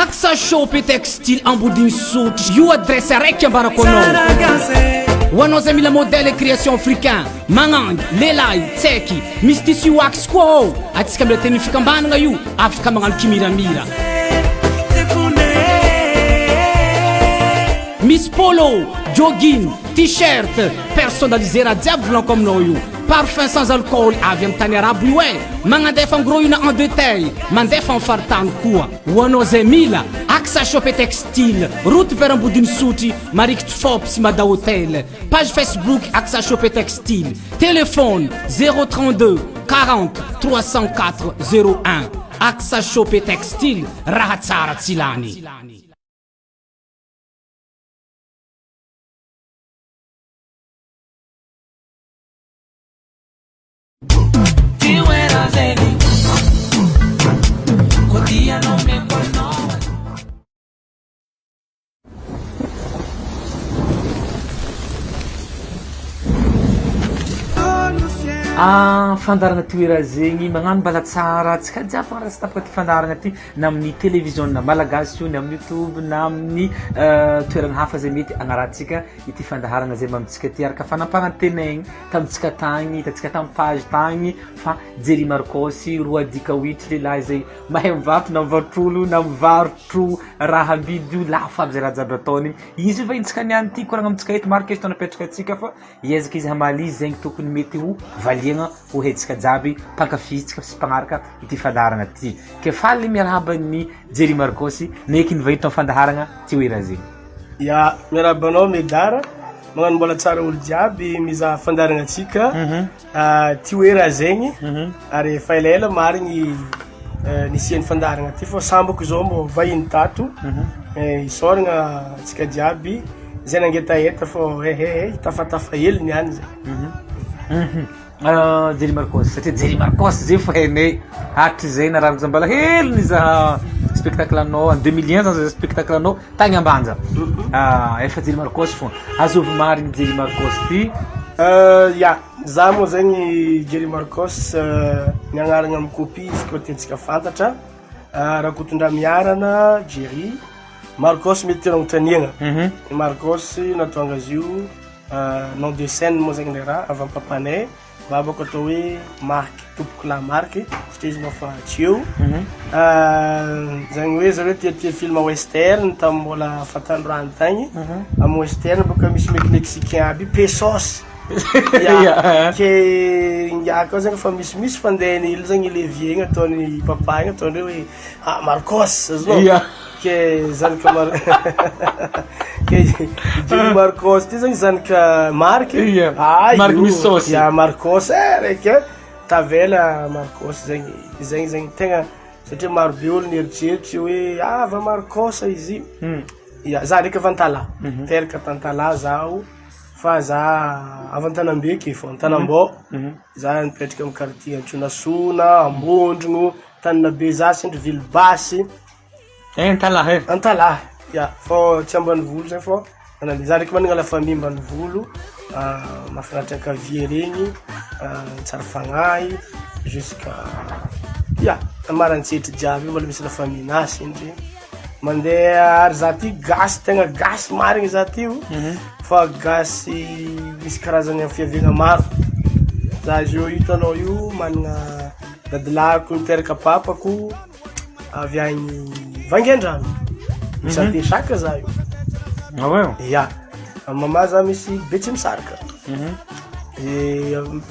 Axa Shop et Textile Amboudine Sout. You adresse araiky ambarakonao. Ho anao zay mila modèle création africain magnangy lelahy tseky misy tissu wax koa ao atsika amile teny fikambanagna io afaka magnano kimiramira Miss Polo, jogging, t-shirt, personnalisé raha jiaby volanko aminao io parfum sans alcool avy amin'ny tany arabo io magnadefa ngro io na en détail mandefa amin'ny faritany koa ho anao zay mila Axa Shop et Textile route vers Ambodiny Sotry marikitry Fop sy Mada Hotel page Facebook Axa Shop et Textile téléphone 032 40 304 01 Axa Shop et Textile raha tsara tsy lany fandarana toera zegny magnano mbala tsara tsika jiaby magnarasy tapaka ty fandarana ty na amin'ny télévision na malagasy io na amin'ny YouTube na amin'ny toerana hafa zay mety agnarantsika ity fandaharana zay mamitsika ty araka fanampagnantenegny tamitsika tagny hitantsika tamin'ny page tagny fa Jerry Marcos roa dika witry lehilahy zay mahay mivarotra na mivarotr'olo na mivarotro raha ambidy io lafo aby zay raha jiaby ataony izy io va intsika niany ty koragna amitsika eto marika eto napetraka atsika fa iezaka izy hamaly izy zegny tokony mety ho valiagna ho hetsika jiaby mpankafizitsika sy mpagnaraka ity fandaharana ty ke faly miarahaba ny Jerry Marcos neky nivahito amin'ny fandaharana ty oera zegny ya miarabanao medara magnano mbola tsara olo jiaby mizaha fandarana atsika ty oera zegny ary efa elaela marigny nisiany fandarana ty fô sambako zao mbo vahiny tato isoragna atsika jiaby zay nangetaeta fô tafatafa hely niany zay Jerry Marcos satria Jerry Marcos zay fa hainay hatry zay naranza mbala hely nizaha spectacle anao en 2001 zany zay spectacle anao tagny ambanja efa Jerry Marcos fô azovy marigny Jerry Marcos ty ya za moa zegny Jerry Marcos niagnarana amin'ny copie izy koa tiantsika fantatra raha kotondra miarana Jerry Marcos mety tena hotraniagna Marcos natonga azy io nom de scène moa zegny le raha avy amin'ny papanay babako atao hoe marky tompoko la marky satria izy mafa tsy eo zagny hoe zareo tia film western tamin'ny mbola fatandroany tagny amin'ny western boka misy mexicain aby pesos ke ngiaka zegny fa misy fandehany ilo zegny levier ataony papa igny ataony hoe Marcos azonao ke zanaka ke Jerry Marcos ty zegny zanaka marky marky misy sosy ya Marcos raiky tavela Marcos zegny tegna satria maro be olo nieritreritry hoe va Marcos izy ya za ndraiky avantala teraka tantala zaho fa za avantanambeky fô Antanambô za nipetraka amin'ny quartier Antsonasona Ambondrogno Taninabe za sendry ville basy Antala ya fô tsy ambanivolo zay fô za ndraiky managna la famille ambanivolo mahafinaritra ankavia regny tsara fagnahy jusqu'à ya amarantsitry jiaby mbola misy la famille na sendry mandeha ary za ty gasy tegna gasy marigny za ty fa gasy misy karazany amin'ny fiaviagna maro za io hitanao io managna dadilahiko niteraka papako avy agny Vangaindrano misy Antesaka za io ya mama za misy Betsimisaraka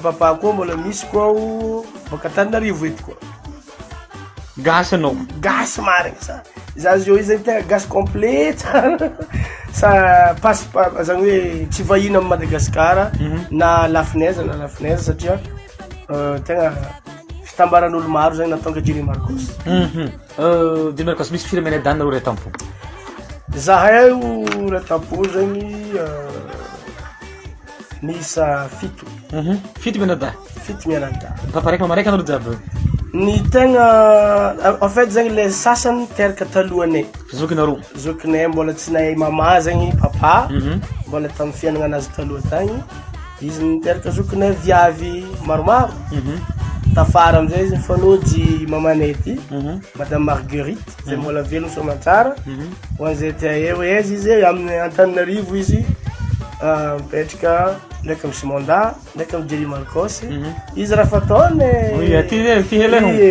papa koa mbola misy koa boka Tananarivo eto koa gasy anao gasy marigny za zio izy tegna gasy complet sa passe zany hoe tsy vahiny amin'ny Madagasikara na lafinaiza satria tegna fitambaran'olo maro zany natonga Jerry Marcos Jerry Marcos misy firy amin'ny adana ro retampo zahay retampo zegny misa fito mianada papa raiky mama raiky anao jiaby ny tegna en fait zegny le sasany teraka talohanay zokinay mbola tsy nahay mama zegny papa mbola tamin'ny fiainagna anazy taloha tagny izy niteraka zokinay viavy maromaro tafara amizay izy mifanojy mamanety madame Marguerite zay mbola velogno soamantsara ho an'izay tia eo izy izy amin'ny Antananarivo izy mipetraka ndraiky amin'ny Simonda ndraiky amin'ny Jerry Marcos izy raha fataony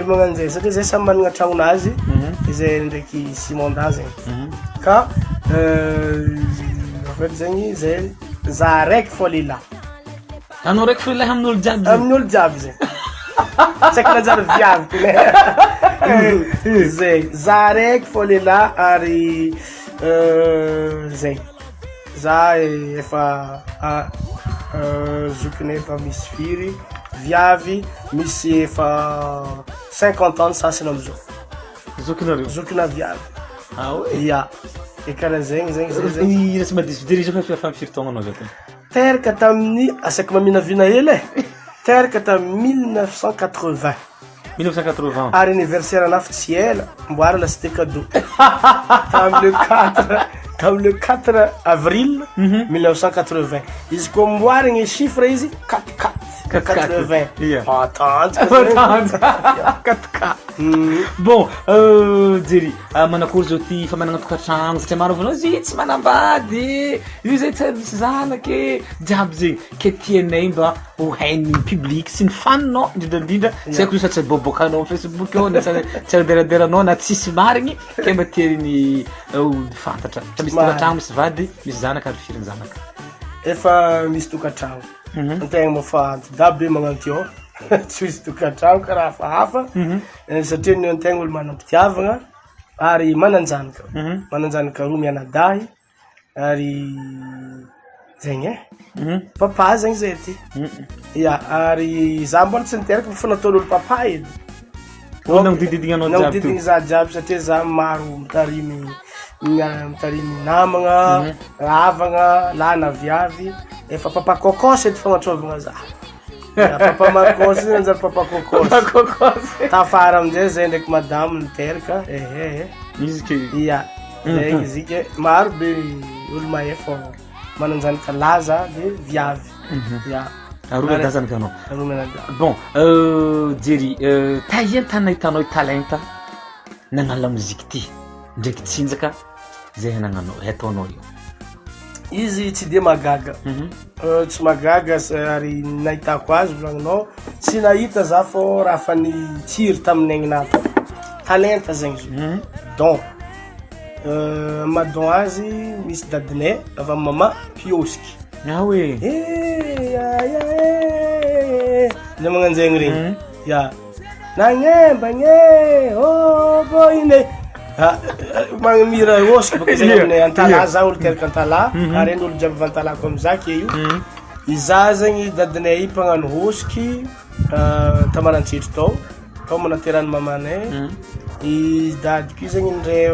magnan'izay satria zay samy managna tragnonazy izay ndraiky Simonda zegny ka en fait zegny zay za raiky fô lehilahy anao raiky fô lehilahy amin'olo jiaby amin'olo jiaby zegny tsaiky najary viaviko le zay za raiky fô lehilahy ary zay za efa zokinay efa misy firy viavy misy efa 50 ans sasany amizao zokina viavy ia e karaha zegny rasy madisifidery izy fa efa firy taogno anao zao teraka tamin'ny asaky maminavina hely teraka tamin'ny 1980 ary anniversaire anafy tsy ela mboary la cité cadeau tamin'ny le 4 avril 1980 izy koa mboary gny chiffre izy 4 bon Jerry manakory zao ty fa managna tokatrano satria maro volanao izy tsy manambady io zay tsy misy zanaky jiaby zegny ke tianay mba ho hain'ny public sy ny faninao indrindrandrindra tsy haiko io sa tsy bobokanao amin'ny Facebook ao na tsy aderaderanao na tsisy marigny ke mba tian'ny fantatra fa misy tokatrano misy vady misy zanaka ary firiny zanaka efa misy tokatrano antegna mofa antidabe magnano ty ao tsy misy tokatrano karaha hafahafa satria ny antegna olo manam-pitiavagna ary mananjanaka roa mianadahy ary zegny papa zegny zay ty ia ary za mbola tsy niteraka fa nataon'olo papa edy nanodidigny za jiaby satria za maro mitarimy namagna havagna lana viavy efa papa kokosy edy fagnatrovagna za papa makosy nanjary papa kokosy tafara amizay zay ndraiky madame niteraka izy ke ia zegny izy ke maro be olo maefa mananjanaka laza de viavy ia aroa dazanaka anao bon Jerry taia tany nahitanao talenta nagnano la musique ty ndraiky tsinjaka zay nagnanao hataonao io izy tsy de magaga tsy magaga ary nahitako azy volagninao tsy nahita za fô raha fa ny tsiry tamin'ny aignato talenta zegny izy don madon azy misy dadinay avy amin'ny mama piosiky hoe le magnanjegny regny ya nagnembagne bo ine magnamira osky baka zegny amin'ny antala za olo teraka antala ary eny olo jiaby vantalako amizah ke io iza zegny dadinay mpagnano hosky tamarantsitry tao manaterany mamanay i dadiko io zegny ndray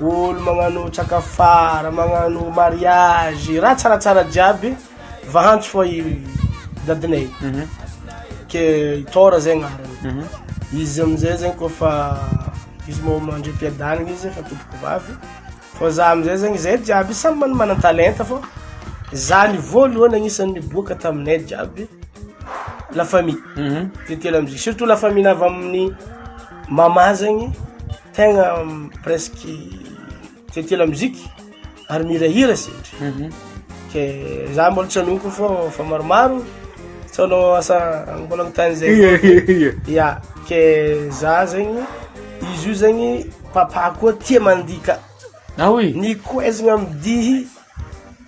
olo magnano tsakafara magnano mariage raha tsaratsara jiaby vahantso fô i dadinay ke tora zegny arany izy amizay zegny kofa izy mo mandre-piadanigny izy fa tompoko vavy fô za amizay zegny zay jiaby samy manan-talenta fô za ny voalohany agnisan'ny niboaka taminay jiaby la famille tetela amizay surtout la famille navy amin'ny mama zegny tegna presque tetela musique ary mirahira sindry ke za mbola tsy anoko fô fa maromaro tsy anao asa mbola agntany zay ia ke za zegny izy io zegny papa koa tia mandika nikoezagna amidihy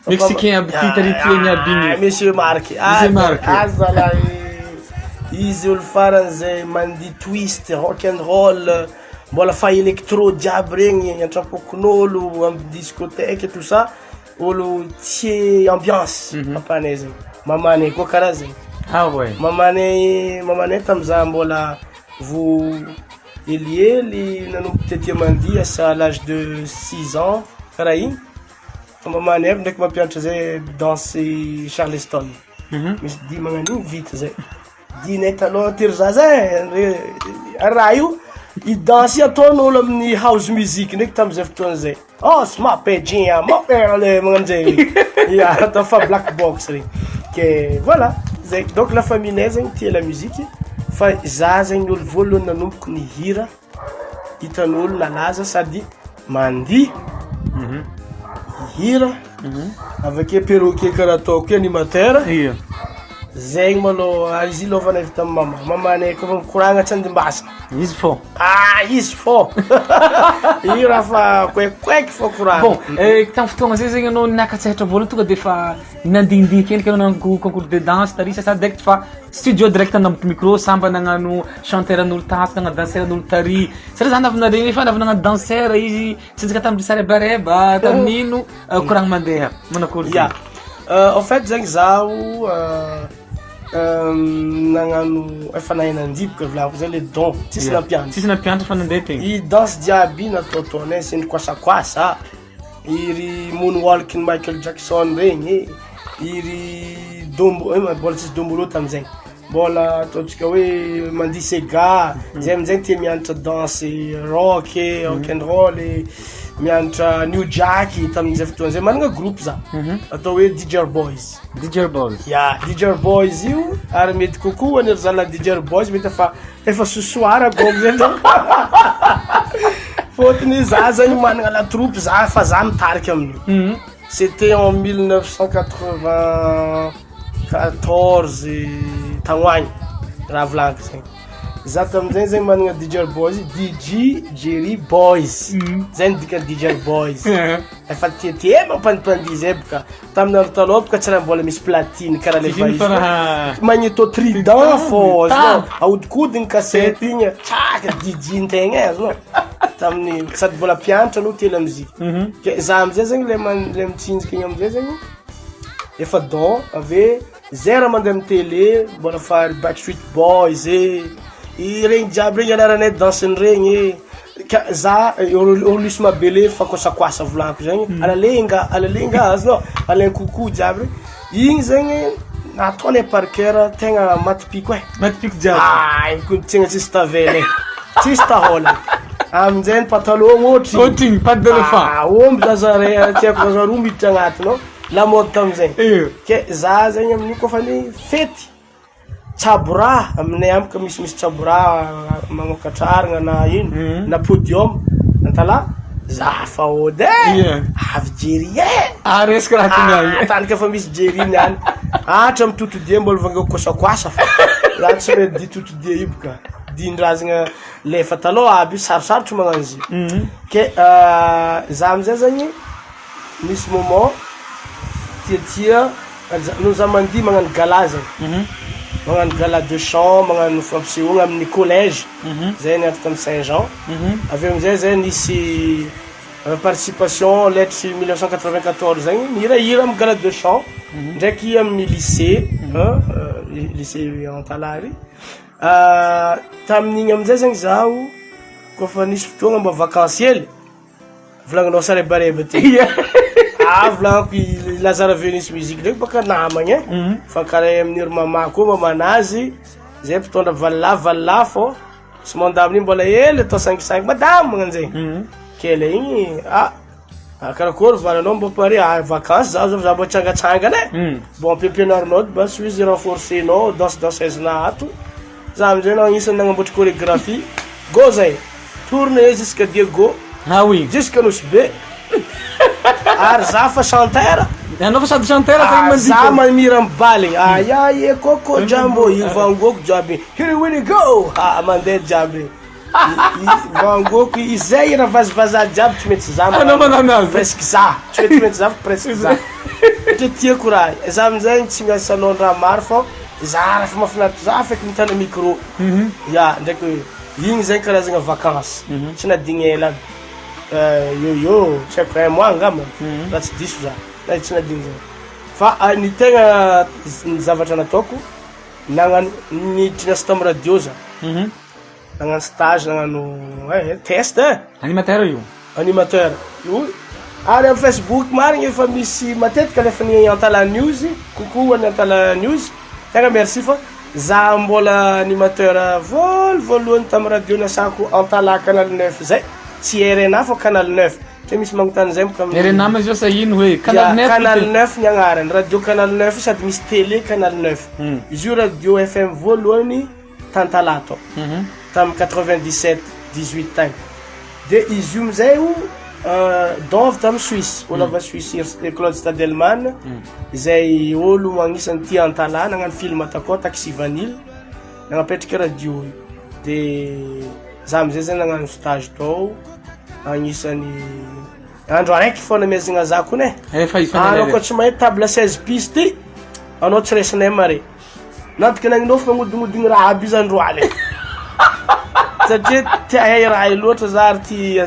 mexicain aby titany tiany aby monsieur Mark azala izy olo farany zay mandi twist rock and roll mbola fa électro jiaby regny antrapokon'olo amy discothèque tout ça olo tia ambiance papanay zegny mamanay koa karaha zegny mamanay tamizah mbola vo eliely nanomboky tetia mandia à l'âge de 6 ans karaha igny fa mamanay aby ndraiky mampianatra zay danser Charleston misy di magnan'igny vita zay dinay taloha tery za zay raha io i danse ataon'olo amin'ny house music ndraiky tamizay fotoana zay smapedjin le magnan'izay ia atao fa black box regny ke voilà zay donc la famille nay zegny tia la musique fa za zegny olo voalohany nanomboko ny hira hitan'olo nalaza sady mandihy hira avake perroquet karaha ataoko ke animateur zegny malo izy lovana vita amin'ny mamanay kofa mikoragna tsy andimbasa izy fô izy fô hira fa koekoeky fô koragna bon tam fotoagna zay zegny anao nakatsahatra voalohany tonga de fa nandindihy kely anao nango concours de danse tarisa sa direct fa studio direct namboky micro samba nagnano chanteur an'olo tasy nagna danseur an'olo tary satria zany navina regny fa navina nagnano danseur izy tsinjaka tamin'ny sarebareba tamin'ino koragna mandeha manakory ya en fait zegny zaho nagnano efa nahenandiboka volako zay le don tsisy nampianatra fa nandeha tegna i danse jiaby nataotaonay sendry koasakoasa iry moonwalk ny Michael Jackson regny iry mbola tsisy dombolo tamizegny mbola ataotsika hoe mandihy sega zay amizegny tia mianatra danse rock and roll mianatra new jack tamin'izay fotoana zay managna groupe za atao hoe DJ Boys ya DJ Boys io ary mety kokoa ny zala DJ Boys mety efa sosoara gomo zay fôtony za zany managna la troupe za fa za mitariky amin'io c'était en 1994 tagnoagny raha volagniko zegny za tamizay zegny managna DJ Boys DJ Jerry Boys zegny dikany DJ Boys efa tietie mampandipandihy zay boka tamin'andro taloha boka tsy raha mbola misy platine karaha le vaizy magneto trident fô ahodikodiny kasety igny tsaka DJ ntegna azonao tamin'ny sady mbola mpianatra aloha telo amizika ke za amizay zegny le mitsinjika igny amizay zegny efa don ave zay raha mandeha amin'ny télé mbola fary Backstreet Boys regny jiaby regny anaranay danseny regny za orlisy mabele fakosakoasa volaniko zegny alalenga azonao alain koko jiaby igny zegny nataonay par cœur tegna matipiko jiaby tegna tsisy tavela tsisy tahola amin'izay ny pataloha ohatry patte d'éléphant omby zazare tiako zazaroa miditra agnatiny la mode tamizegny ke za zegny amin'io kofa ny fety tsabora aminay amika misy tsabora magnokatraragna na ino na podium antala za fa ode avy jery resaka raha tonga tanika fa misy jery niany atra mitotodie mbola vanga kosakoasa fa za tsy mety di totodie io boka dindrazagna lefa taloha aby sarosarotry magnano izy ke za amizay zegny misy moment tiatia no za mandihy magnano gala zegny magnano gala de chant magnano fampisehoagna amin'ny collège zay nianatra tamin'ny Saint-Jean aveo amizay zay nisy participation lettre 1994 zegny mihirahira amin'ny gala de chant ndraiky amin'ny lycée Antalary tamin'igny amizay zegny zaho kofa nisy fotoagna mba vacanciel volagninao sarebareba ty volagniko Lazara Venus musique ndraiky baka namagny fa karaha amin'ny ry mama koa mamanazy zay mpitondra valila fô sy manda amin'igny mbola hely atao 5 madame magnano zegny kely igny karakory valanao mba pare vacances za mba tsangatsangana bon ampiampianarinao ba suizy renforcenao dansedansezina ato za amizay nao agnisan'ny nagnamboatra chorégraphie go zay tourne jusqu'à Diego jusqu'à Nosbe ary za fa chanteur anao fa sady chanteur za mamira mibaly aya koko jambo ivangoko jiaby here we go mandeha jiaby vangoko izay raha vazivaza jiaby tsy mety za presque za tsy mety za presque za ohatra tiako raha za amizay tsy miasa salon raha maro fô za raha fa mahafinaritra za feky mitana micro ya ndraiky hoe igny zay karazagna vacances tsy nadigny ela yo tsy haiko 1 mois angamba raha tsy diso za na tsy nadigny zay fa ny tegna ny zavatra nataoko nagnano niditrinasa tamin'ny radio za nagnano stage nagnano test animateur io ary amin'ny Facebook marigny efa misy matetika lefa ny Antala News coucou ny Antala News tegna merci fa za mbola animateur voalohany tamin'ny radio nasako Antala Canal 9 zay tsy RNA fa Canal 9 tsy misy magnotany zay moka RNA mas io ino hoe Canal 9 ny agnarany radio Canal 9 sady misy télé Canal 9 izy io radio FM voalohany tantalato tam 97 18 tagny de izy io amizay dove tam Suisse olo avy Suisse Claude Stadelman izay olo agnisan'ny tia antala nagnano film takao Taxi Vanille nagnapetraka radio de za amizay zay nagnano stage tao agnisan'ny andro araiky fona mezagna za koa ne anao koa tsy mahay table 16 piste anao tsy resinay mare nataka nagninao fa magnodimodigny raha aby izy andro aly satria tia hay raha loatra za ary ty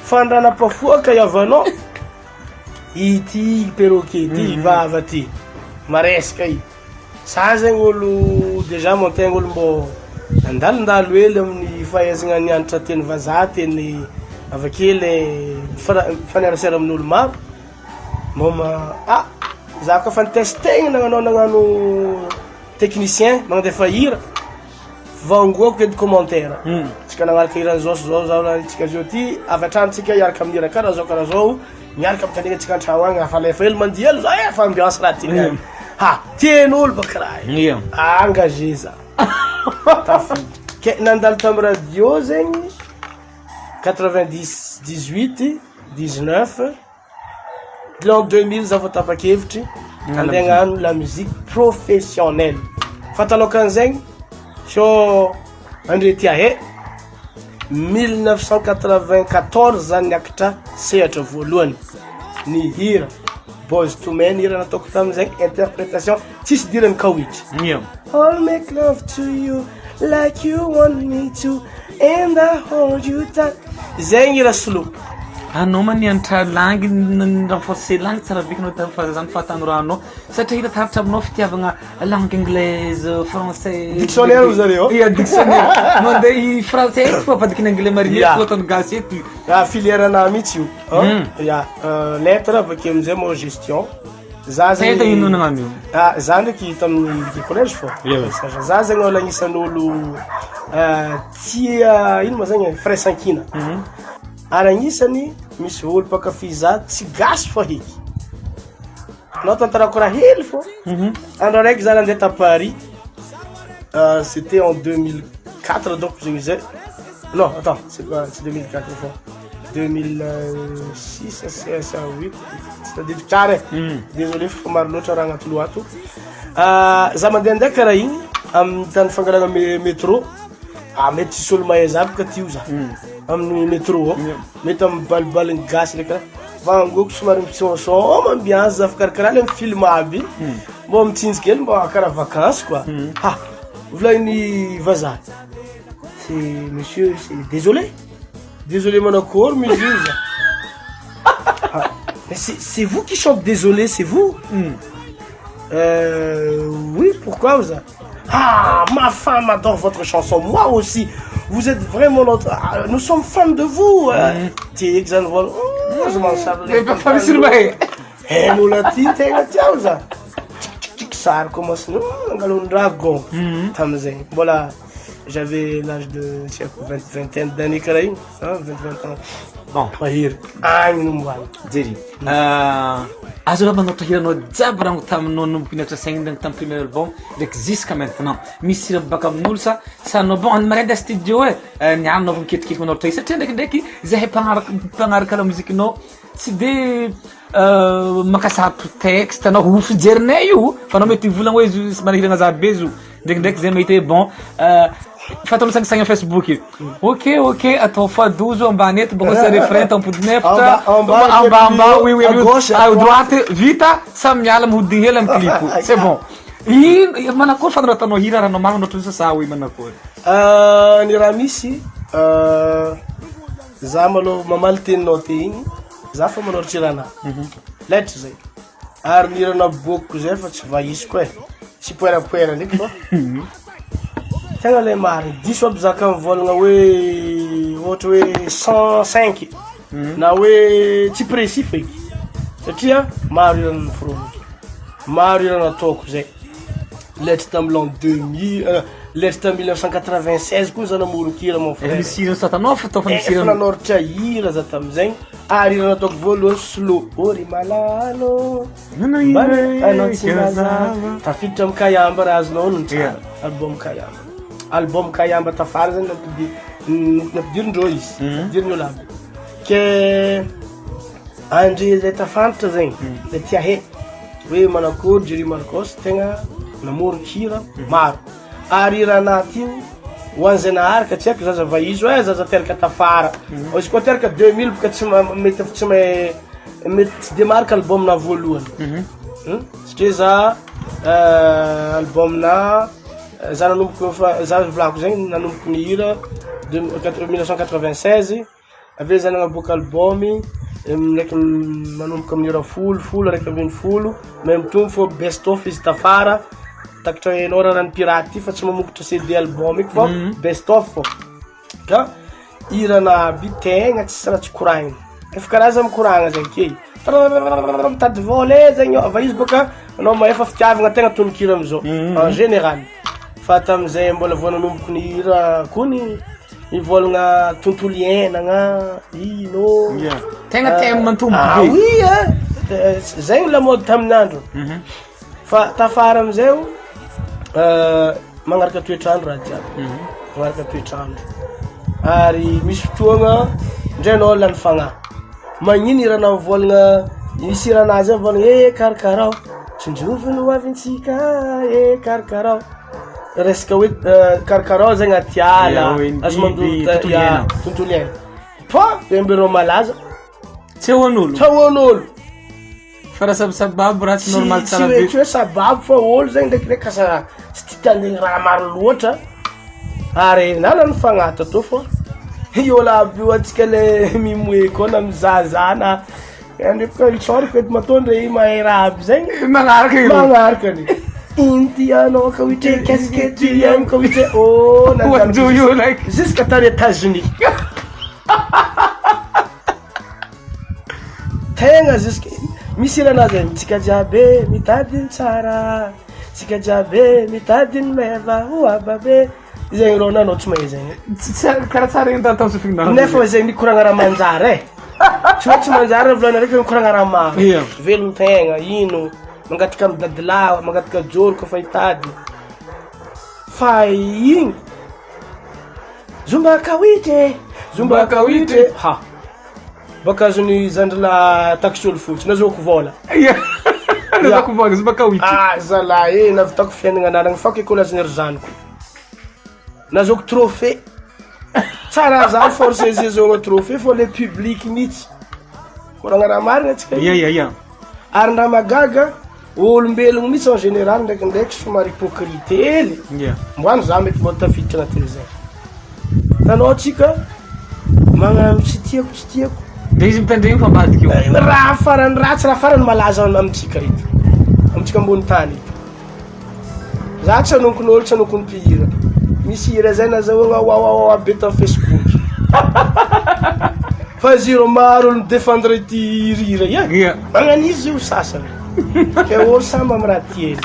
fandranam-pafoaka iavanao ity perroquet ty vava ty maresaka i sa zegny olo déjà montegna olo mbô andalondalo hely amin'ny fahaizagna nianatra teny vazaha teny avakely fanerasera amin'olo maro mboma za koa fa nitestegna nagnano technicien magnadefa hira vaongoako edy commentaire tsika nagnaraka hiran'zao zao zao tsika zao ty avy atranotsika hiaraka amin'ny hira karaha zao miaraka mitandregna tsika an-tragno agny afalefa hely mandia elo za fa ambiance raha ty tien'olo baka raha engagé za tafiditra ke nandalo tamy radio zegny 90 18 19 l'an 2000 za vao tapa-kevitry andeha hagnano la musique professionnelle fatanao kan'zegny so andre tia 1994 zany niakatra sehatra voalohany ny hira Boys to Men hira nataoko tamizay interprétation tsisy dirany kawitry I'll make love to you like you want me to and I hold you tight zay hira slow anao manianatra langy renforcer langue tsara bekinao fa zany fahatanoranao satria hita taratra aminao fitiavagna langue anglaise français dictionnaire zareo dictionnaire mandeha français fa vadikina anglais mariny fotony gasy eto filière na mihitsy io lettre avake amizay mo gestion za zegny ino nagnano za ndraiky tamin'ny collège fô za zegny olo agnisan'olo tia ino ma zegny fraisankina ary agnisany misy olo mpakafy za tsy gasy fô heky anao tantarako raha hely fô andro araiky za nandeha ta Paris c'était en 2004 donc zegny zay non attends c'est 2004 fô 2006 à 8 c'est-à-dire tsara désolé fa maro loatra raha agnaty loha ato za mandeha ndraiky karaha igny amin'ny tany fangalana métro mety tsisy olo mahay za baka tio za amin'ny métro mety amin'ny balibaliny gasy ndraiky vangoko somary mitsonsoma ambiance za fakarakara le film aby mbô mitsinjiky hely mbô karaha vacances quoi volagny vazaha c'est monsieur c'est désolé manakory musique mais c'est vous qui chante désolé c'est vous oui pourquoi vous ma femme adore votre chanson moi aussi vous êtes vraiment notre nous sommes fans de vous t'es exemple je m'en savais pas sur moi nous la tiens ça commence nous dragon tamzay voilà j'avais l'âge de 20 d'années karaha 20 ans bon mahir agny moal jery azo raha manôratra hiranao jiaby raha taminao nompianatra saigny tamin'ny premier album ndraiky jusqu'à maintenant misy hira baka amin'olo sa anao bon any marenda studio nianao vao miketrikeky manôratra izy satria ndraikindraiky zahay mpagnaraka la muzikinao tsy de makasapy texte anao ho fijerinay io fa anao mety volagna hoe izy manahiragna za be izo ndraikindraiky zay mahita hoe bon fatao misangisagny Facebook ok atao fois 12 ambany eto bako sa refrain tampodiny efatra amba oui à droite vita samy miala mihodigny hely amin'ny clip c'est bon ino manakory fa nataonao hira raha nomagna notro sa oui manakory ny raha misy za malo mamaly teninao te igny za fa manôratra iranahy lettre zay ary ny irana bokoko zay fa tsy vahisiko tsy poerapoera ndraiky fa tegna le mariny diso aby zaka mivolagna hoe ohatra hoe 105 na hoe tsy précis feky satria maro irana noforogniko maro irana ataoko zay lettre tamy l'an 2000 lettre tamy 1996 koa za namoronkira mon frère misy hira satanao fa taofa misy hira nanôratra hira za tamizegny ary irana ataoko voalohany slow ory malalo anao tsy mazava tafiditra amy kayamba raha azonao no tsara album kayamba album Kayamba Tafara zany nampidirindreo izy nampidirin'olo aby ke André zay tafantatra zegny le tia he hoe manakory Jerry Marcos tegna namoro hira maro ary hira anaty io hoan'izay naharaka tsy haiko zaza vaizo zaza teraka tafara izy koa teraka 2000 boka tsy mety tsy de marika album na voalohany satria za album na za nanomboko za volako zegny nanomboko ny hira 1996 aveo za nagnaboaka album ndraiky manomboka amin'ny hira folo raiky ambin'ny folo mais mitombo fô best of izy tafara takatra enao raha ny pirate ty fa tsy mamokotra CD album eky fô best of fô ka hirana aby tegna tsy raha tsy koragna efa karaza mikoragna zegny ke mitady volet zegny ava izy boka anao maefa fitiavagna tegna tononkira amizao en général fa tamizay mbola vao nanomboko ny hira kony mivolagna tontolo iainagna ino tegna tegna mantombo oui zegny la mode tamin'ny andro fa tafara amizay magnaraka toetrandro raha jiaby magnaraka toetrandro ary misy fotoagna ndray anao lany fagnahy magnino hirana mivolagna misy hiranazy mivolagna karakarao tsinjoviny ho avintsika karakarao resaka hoe karakarao zegny atiala azo mandoto tontolo iaina fa embereo malaza tsy hoan'olo fa raha sabababo raha tsy normal tsara be tsy hoe sababo fa olo zegny ndraikindraiky kasa tsy tia tandegny raha maro loatra ary nana ny fagnahy tato fô olo aby io atsika le mimoe koa na mizazana andrefa itsoriko edy matondra i mahay raha aby zegny magnaraka ny inty anao ka oitre qu'est-ce que tu aimes ka oitre what do you like jusqu'à tany États-Unis tegna jusqu'à misy iranazy tsika jiaby mitadiny tsara tsika jiaby mitadiny meva ho ababe zegny rô nanao tsy mahay zegny karaha tsara igny tao sofina nefa zegny nikoragna raha manjary tsy hoe tsy manjary volana raiky nikoragna raha maro velogny tegna ino mangataka amy dadilao mangataka joro koa fa hitady fa igny zomba kawitre ha baka azony zandrila taxi fotsy nazoko vola nazoko vola zomba kawitre zala navitako fiainagna anaragny fa keko lazany ry zanako nazoko trophée tsara zany force zezogna trophée fô le public mihitsy koragna raha marina atsika ary raha magaga olombelogno mihitsy en général ndraikindraiky somary hypocrite hely mboany za mety mbô tafiditra anatin'izay tanao tsika magnano tsy tiako de izy mitandregny fa ambadiky io raha farany ratsy raha farany malaza amitsika ito amitsika ambony tany ito za tsy anonkon'olo tsy anonkony mpihira misy hira zay nazahoagna wawawa be ta Facebook fa zero maro olo midefendre ty hira magnano izy io sasany ke olo samby amy raha tiely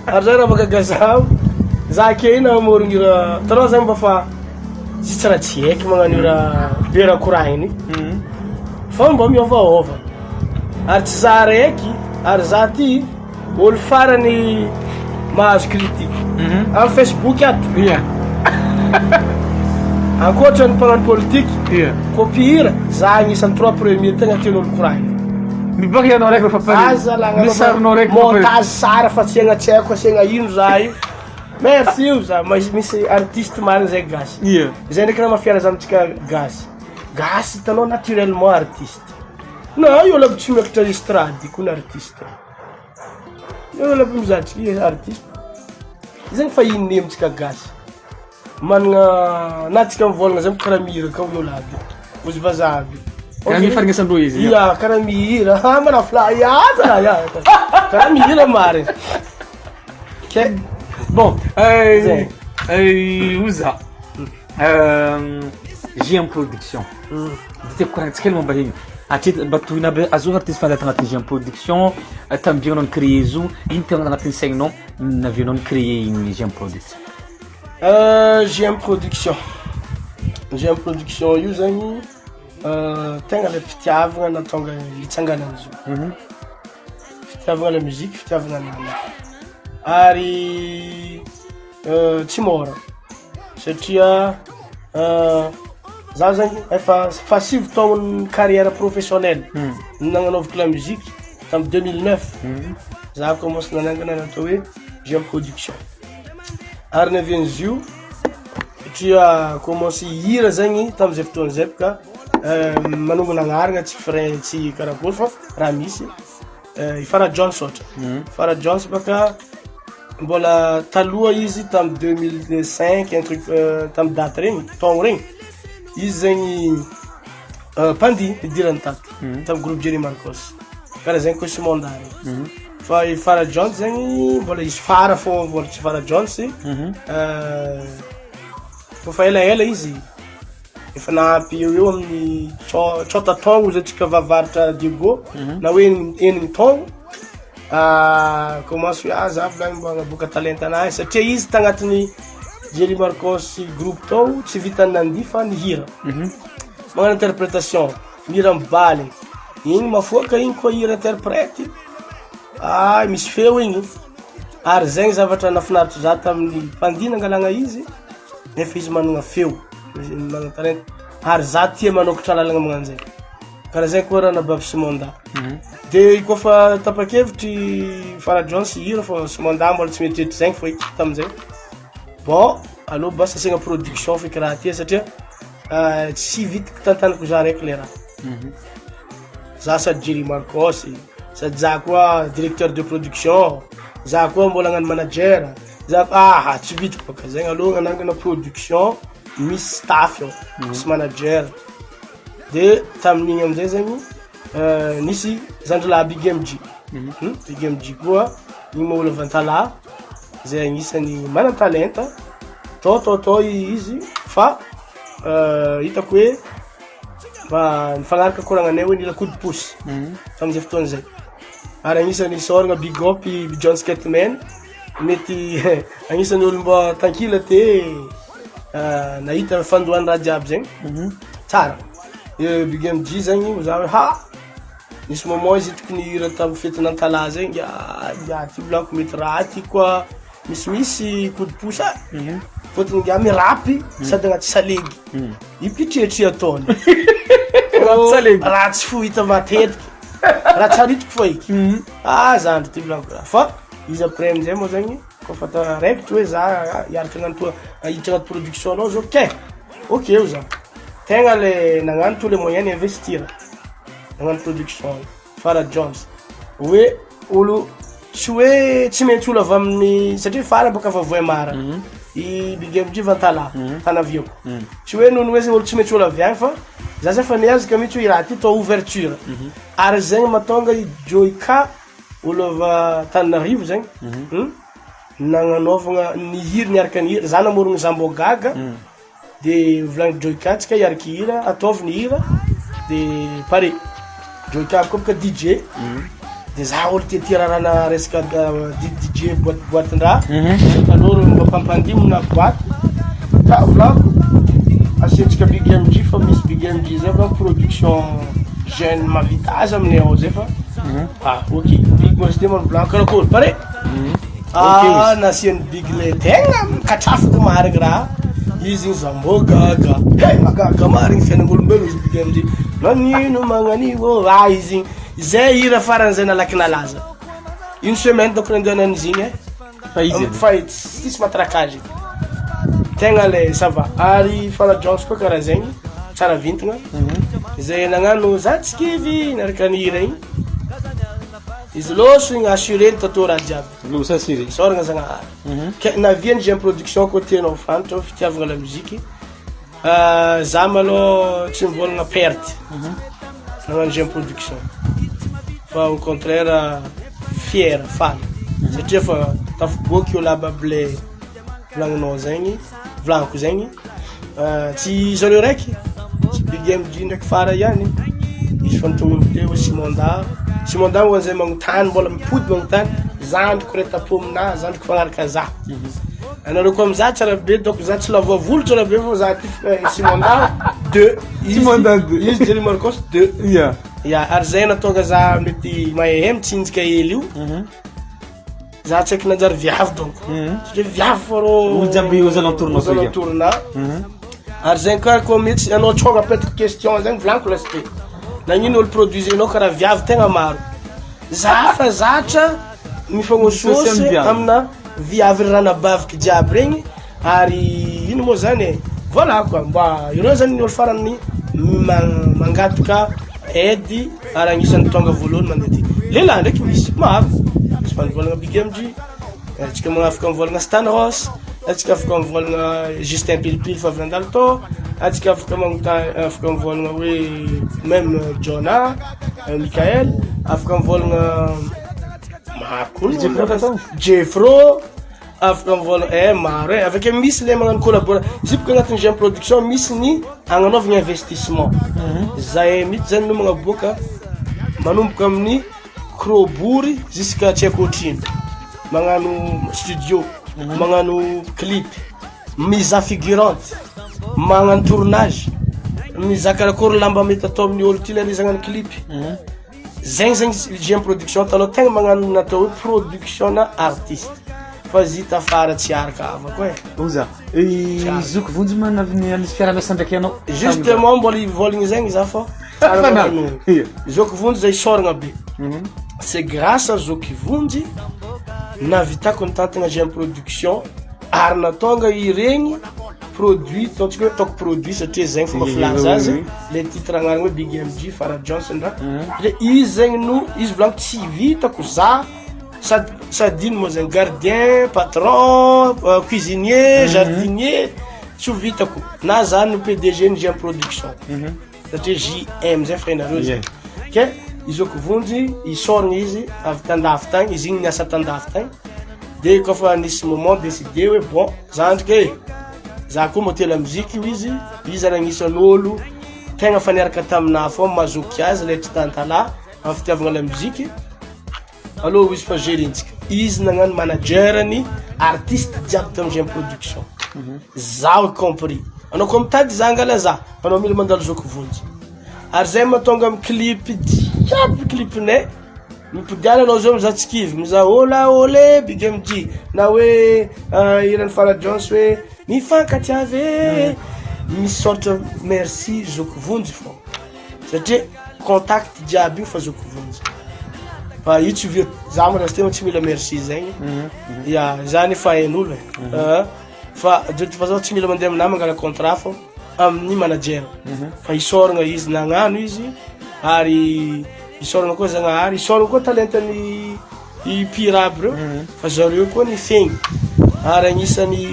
ary zay raha magaga zaho za ke namorogny hira tanao zay mba fa tsy raha tsy haiky magnano hira be raha koragny fa mba miovaova ary tsy za raiky ary za ty olo farany mahazo critique amy Facebook ato ankoatrany mpagnano politiky kopihira za agnisan'ny 3 premier tegna tian'olo koragny miboaka ianao raiky misarinao raiky montage sara fa tsy agna tsy haiko asiagna ino za io merci io za misy artiste mariny zay gasy zay ndraiky raha mafiara za amitsika gasy hitanao naturellement artiste na io laby tsy miakatra estrady koa artiste io laby mizatriky artiste zegny fa inone amitsika gasy managna na tsika mivolagna zay karaha mihira kao io laby ozy vazaha aby mifarignesandreo izy karaha mihira manafla karaha mihira mariny bon oza GM production dite koragnitsika hely momba igny atreto mba tohina aby azo artiste fandata agnatin'ny GM production tambianao nicréé izo ino tegna agnatin'ny saigninao navianao nicréé igny GM production GM production io zegny tegna le fitiavagna natonga hitsanganana izy fitiavagna la musique fitiavagna nana ary tsy mora satria za zany efa 6 taogny carrière professionnelle nagnanaovako la musique tam 2009 za commence nanangana natao hoe GM production ary navian'izy io satria commence hira zagny tam'izay fotoana zay ka manombono agnarana tsy frein tsy karakory fa raha misy Farah Jones ohatra Farah Jones baka mbola taloha izy tam 2005 un truc tam date regny taogno regny izy zegny pandi idirany tato tam groupe Jerry Marcos karaha zegny koa Simonda fa Farah Jones zegny mbola izy fara fô mbola tsy Farah Jones fa ela izy efa nampy eo amin'ny tsota taogno izy atsika vavaritra Diego na hoe enigny taogno commence hoe za volagny mba hagnaboaka talenta anahy satria izy tagnatin'ny Jerry Marcos groupe tao tsy vitany nandihy fa nihira magnano interprétation mihira mibaly igny mafoaka igny koa hira interprète misy feo igny ary zegny zavatra nafinaritra za tamin'ny mpandina angalagna izy nefa izy managna feo managna talenta ary za tia manokatra lalagna magnano zay karaha zay koa raha nabavy Simonda de koa fa tapakevitry Farah Jones hira fa Simonda mbola tsy mety zegny fa tam'izay bon aloha bas asiagna production feky raha tia satria tsy vitiko tantanako za raiky le raha za sady Jerry Marcos sady za koa directeur de production za koa mbola agnano manager za tsy vitiko baka zegny aloha anangana production misy staff eo misy manager de tamin'igny amizay zegny nisy zandrila Big MG Big MG koa igny maolo Vantala zay agnisan'ny mana talenta tao izy fa hitako hoe mba nifagnaraka koragnanay hoe nila coup de pouce tam'izay fotoana zay ary agnisan'ny soragna big up John Skatman mety agnisan'ny olo mba tankila te nahita fandohany raha jiaby zegny tsara Big MG zegny za hoe nisy moment izy hitako nihira tamin'ny fety Nantala zegny ty volako mety raha ty koa misy coup de pouce fotony nga mirapy sady agnaty salegy ipitretry ataony raha tsy fo hita matetiky raha tsaritiko fa iky zandry ty volako raha fa izy après amizay moa zegny kofa taraikitry hoe za hiaraka agnano hiditra agnaty production anao zao ok eo za tegna le nagnano tous les moyens d'investir nagnano production Farah Jones hoe olo tsy hoe tsy maintsy olo avy amin'ny satria Farah baka fa Voemara i Big MG Vantala tanaviako tsy hoe nono hoe zegny olo tsy maintsy olo avy agny fa za zay fa niazaka mihitsy hoe raha ty tao ouverture ary zegny matonga i Joyka olo avy Tananarivo zegny nagnanaovagna nihiry niaraka nihira za namorogny Zambo Gaga de volagny Joyka tsika hiaraky hira ataovy ny hira de pare Joyka koa baka DJ de za olo tia rahana resaka DJ boatin-draha aloro mba pampandimo na boaty ka volako asiatsika Big MG fa misy Big MG zay fa production jeune mavita azy aminay ao zay fa ok Big Mosté man volako karakory pare nasiany Big le tegna katrafiko marigny raha izy Zambo Gaga magaga marigny fiainan'olombelo izy Big MG nanino magnanio izy zay hira farany zay nalaky nalaza une semaine donc nandehanan'izy igny fa tsisy matraquage tegna le ça va ary Farah Jones koa karaha zegny tsara vintagna zay nagnano za tsikivy niaraka nihira igny izy loso igny assuré tato raha jiaby soragna zagnahary naviany GM production côté nao fantatra fitiavagna la musique za malô tsy mivolagna perte nagnano GM production fa au contraire fier faly satria fa tafiboaky io labable volagninao zegny volagnico zegny tsy zareo raiky tsy Big MG ndraiky Farah ihany izy fa nitomino te hoe Simonda moa zay magnotany mbola mipody magnotany zandriko ray tapo amina zandriko fagnaraka za anareo koa amiza tsara be donc za tsy lavavoly tsara be fa za ty Simonda 2 izy Jerry Marcos 2 ary zay natonga za mety mahehe mitsinjika hely io za tsy haiko nanjary viavy donc satria viavy fa rô olo jiaby aux alentours-nao aux alentours-na ary zegny ka koa mety anao tsonga peut-être question zegny volaniko lasite nagnino olo produisenao karaha viavy tegna maro za fa zatra mifagnososy amina viavy ranabaviky jiaby regny ary ino moa zany e voilà quoi mba ireo zany ny olo farany mangataka aidy ary agnisan'ny tonga voalohany mandeha ty lehilahy ndraiky misy maro misy manovolagna Big MG atsika afaka mivolagna Stan Ross atsika afaka mivolagna Justin Pilipily fa avy nandalo tô atsika afaka mivolagna hoe même Jonah Michael afaka mivolagna maro Jeffro afaka mivolagna maro avake misy le magnano collabora izy boka agnatin'ny Jeune Production misy ny agnanaovagna investissement zay mity zany no magnaboaka manomboka amin'ny crobory jusqu'à tchekotriny magnano studio magnano clip mise figurante magnano tournage mizaka karakory lamba mety atao amin'ny olo ty le rizagna clip zegny Jeune Production taloha tegna magnano natao hoe production na artiste fa zita fara tsy araka avako e oza zoko vonjy manavy anisy fiaramiasa ndraiky anao justement mbola ivoligny zegny za fa zoko vonjy zay soragna be c'est grâce à Zoky Vonjy navitako nitantagna Jeune Production ary natonga iregny produit toko produit satria zegny fomba filaza azy le titre agnarana hoe Big MG Farah Johnson le izy zegny no izy volaniko tsy vitako za sady ino moa zegny gardien patron cuisinier jardinier tsy vitako na za no PDG ny Jeune Production satria JM zay freinareo zegny ke izoko vonjy isoragna izy avy tandafy tagny izy igny niasa tandafy tagny de kofa nisy moment décidé hoe bon za ndriky za koa motela musique io izy zany agnisan'olo tegna fa niaraka tamina fô mazoky azy le tsy tantala amin'ny fitiavagna la musique allo izy fa gérintsika izy nagnano managerany artiste jiaby tamin'ny Jeune Production zaho compris anao koa mitady za angala za anao mila mandalo zoko vonjy ary zay mahatonga amin'ny clip jiaby clipnay mipodiana anao zao mizaha tsikivy mizaha ole Big MG na hoe iran'ny Farah Jones hoe mifankatiave misy sorte merci zoko vonjy fô satria contact jiaby io fa zoko vonjy fa io tsy vio za mo rasy tsy mila merci zegny ya zany fa hain'olo fa de toute façon tsy mila mandeha amina mangala contrat fô amin'ny manager fa isoragna izy nagnano izy ary isoragna koa zagnahary isoragna koa talentan'ny ipira aby reo fa zareo koa ny fegny ary agnisan'ny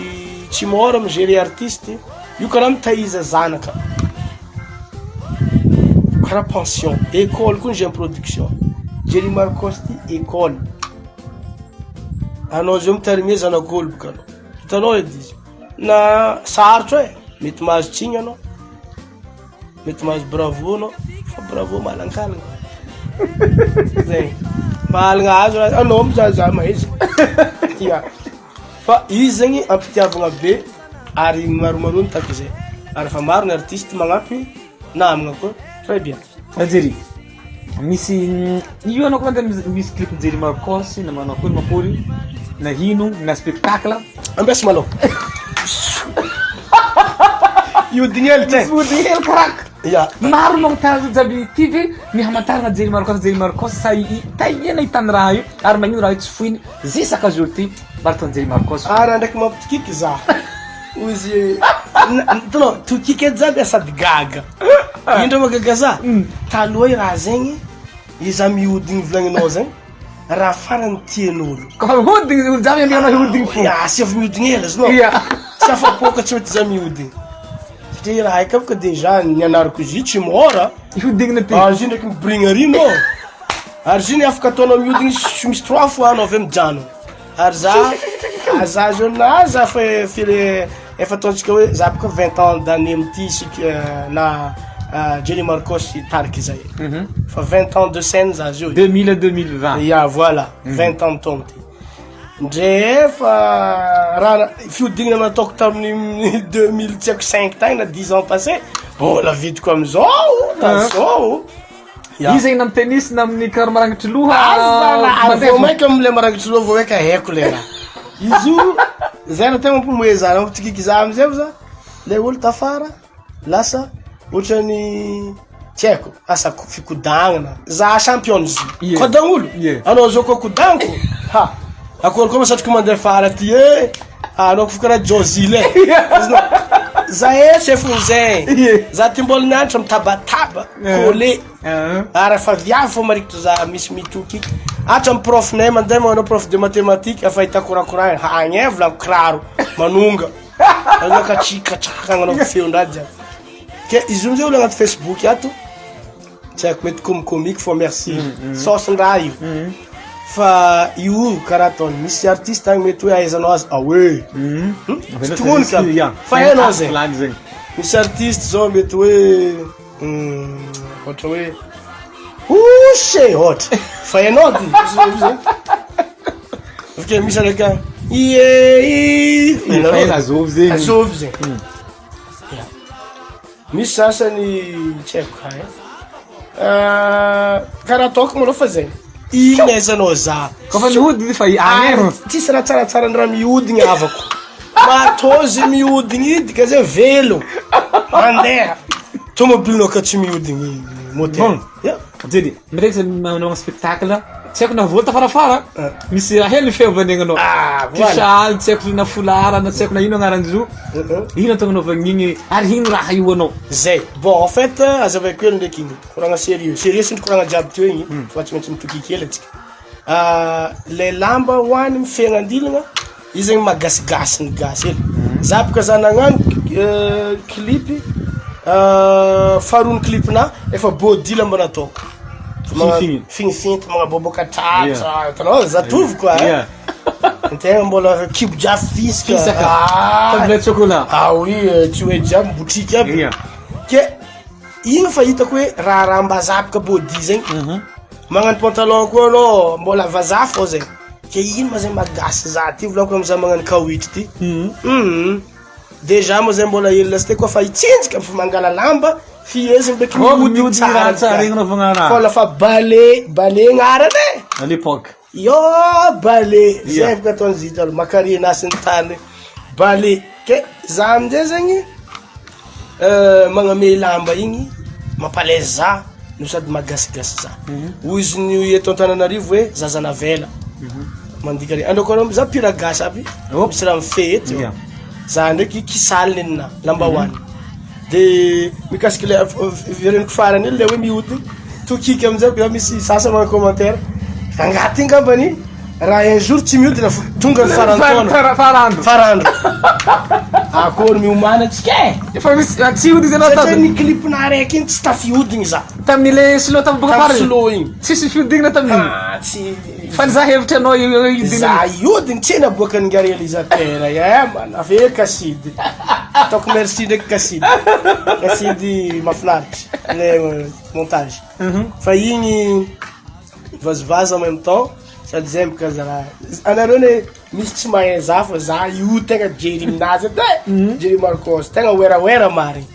tsy mora migérer artiste io karaha mitaiza zanaka karaha pension école koa ny Jeune Production Jerry Marcos ty école anao zao mitarimia zanak'olo boka anao hitanao edy izy na sarotro e mety mahazo tsigny anao mety mahazo bravo anao fa bravo malankalagna zegny mahalagna azo anao mizahazaha mahaizy ya fa izy zegny ampitiavagna be ary maromaro nitako zay ary fa maro ny artiste magnampy namagna koa très bien Jerry misy io anao koa mandeha misy clip Jerry Marcos na manao koa mapory na hino na spectacle ambiasa malao iodigny hely tey iodigny hely karaka ya maro magntara jiaby TV ny hamantarana Jerry Marcos sa tahiana hitany raha io ary magnino raha io tsy foiny zisaka azy olo ty maro Jerry Marcos ary ndraiky mampitikiky za izy tano tokiky edy zany sady gaga indro magaga za taloha raha zegny iza miodigny volagninao zegny raha farany tian'olo kofa hodigny olo jiaby andehanao hodigny fo sy avy miodigny hely azy no tsy afapoka tsy mety za miodigny satria raha haika boka déjà nianarako izy tsy mora hodigny ty izy ndraiky mibrigny ary no ary izy afaka ataonao miodigny misy 3 fois anao avy mijano ary za zao na za fa efa ataontsika hoe za boka 20 ans d'année amity na Jerry Marcos tariky zay fa 20 ans de scène za zio 2000 2020 ya voilà 20 ans taogno ty ndre fa raha fiodignana nataoko tamin'ny 2005 tagny na 10 ans passé mbola vidiko amizao tazao Izy zegny na amin'ny tennis na amin'ny kiraro marangitry loha. Vao mainka am'le marangitry loha vao mainka haiko le raha. Izy io zay na tegna mpimoe zany ampitsikiky za amizay za le olo tafara lasa ohatrany tsy haiko asa fikodagnana za champion izy kodagn'olo anao zao koa kodagniko ha akory koa masatroko mandeha fara ty anao koa karaha Jozile za chef zay za ty mbola nianatra mitabataba kôle ara fa viavy fô marikitry za misy mitoky atra amy prof-nay mandeha manao prof de mathématique afa hita korakoragny hagny volagno kiraro manonga anao katrikatraka anao feon-draha jiaby ke izy io olo agnaty Facebook ato tsy haiko mety comique fô merci sauce-ndraha io fa io karaha ataony misy artiste agny mety hoe ahaizanao azy aoe tononika fa hainao zay misy artiste zao mety hoe ohatra hoe oshe ohatra fa hainao ty avike misy araka azovy zegny azovy zegny misy sasany tsy haiko hay karaha ataoko malô fa zay igny ahaizanao za kofa mihodigny fa agny tsisy raha tsaratsara ny raha mihodigny avako matozy mihodigny idika zay velo mandeha tomobilinao ka tsy mihodigny moteur jedy mireky manao spectacle tsy haiko na vola tafarafara misy raha hely feovan'egnanao kisaly tsy haiko na folara na tsy haiko na ino agnaran'izo ino atagnanaovan'igny ary ino raha io anao zay bon en fait azavako elo ndraiky igny koragna sérieux sindry koragna jiaby teo igny fa tsy maintsy mitoky kely atsika le lamba hoany mifegnandilagna izy zegny magasigasy ny gasy ely za boka za nagnano clipy faharoa ny clipina efa body lamba nataoko finifinty mga boboka tratra tanao zatovy koa tegna mbola kibo jiaby fisaka tablette chocolat oui tsy hoe jiaby botriky aby ke igny fa hitako hoe raha mbazaboka body zegny magnano pantalon koa anao mbola vazaha fô zegny ke ino ma zegny magasy za ty volako amizah magnano kawitry ty déjà mo zay mbola hely lasy ty koa fa hitsinjika fa mangala lamba fieziny beky kola fa balé gnarany à l'époque yo balé zay boka ataony zitalo makarina sy ny tany balé ke za amizay zegny magname lamba igny mampalaise za no sady magasigasy za hoy izy ny eto Antananarivo hoe zazana vela mandika re andako anao za pira gasy aby misy raha mifety za ndraiky kisaly nenina lamba hoany de mikasiky le vireniko farany le hoe mihodigny tokiky amizay za misy sasa mana commentaire angaty ngambany raha un jour tsy mihodigna tonga ny farandro akory miomana tsika efa misy tsy hodigny anao satria ny clipina araiky igny tsy tafihodigny za tamin'ny le slow tamin'ny boka farany slow igny tsisy fihodigna tamin'igny tsy fa za hevitra anao za iodigny tsy naboaka nga réalisateur mana ave kasidy ataoko merci ndraiky kasidy mafinaritra le montage fa igny vazivazy en même temps sady zay boka zaraha anareo ne misy tsy mahay za fa za io tegna jery aminazy jery Marcos tegna wera marigny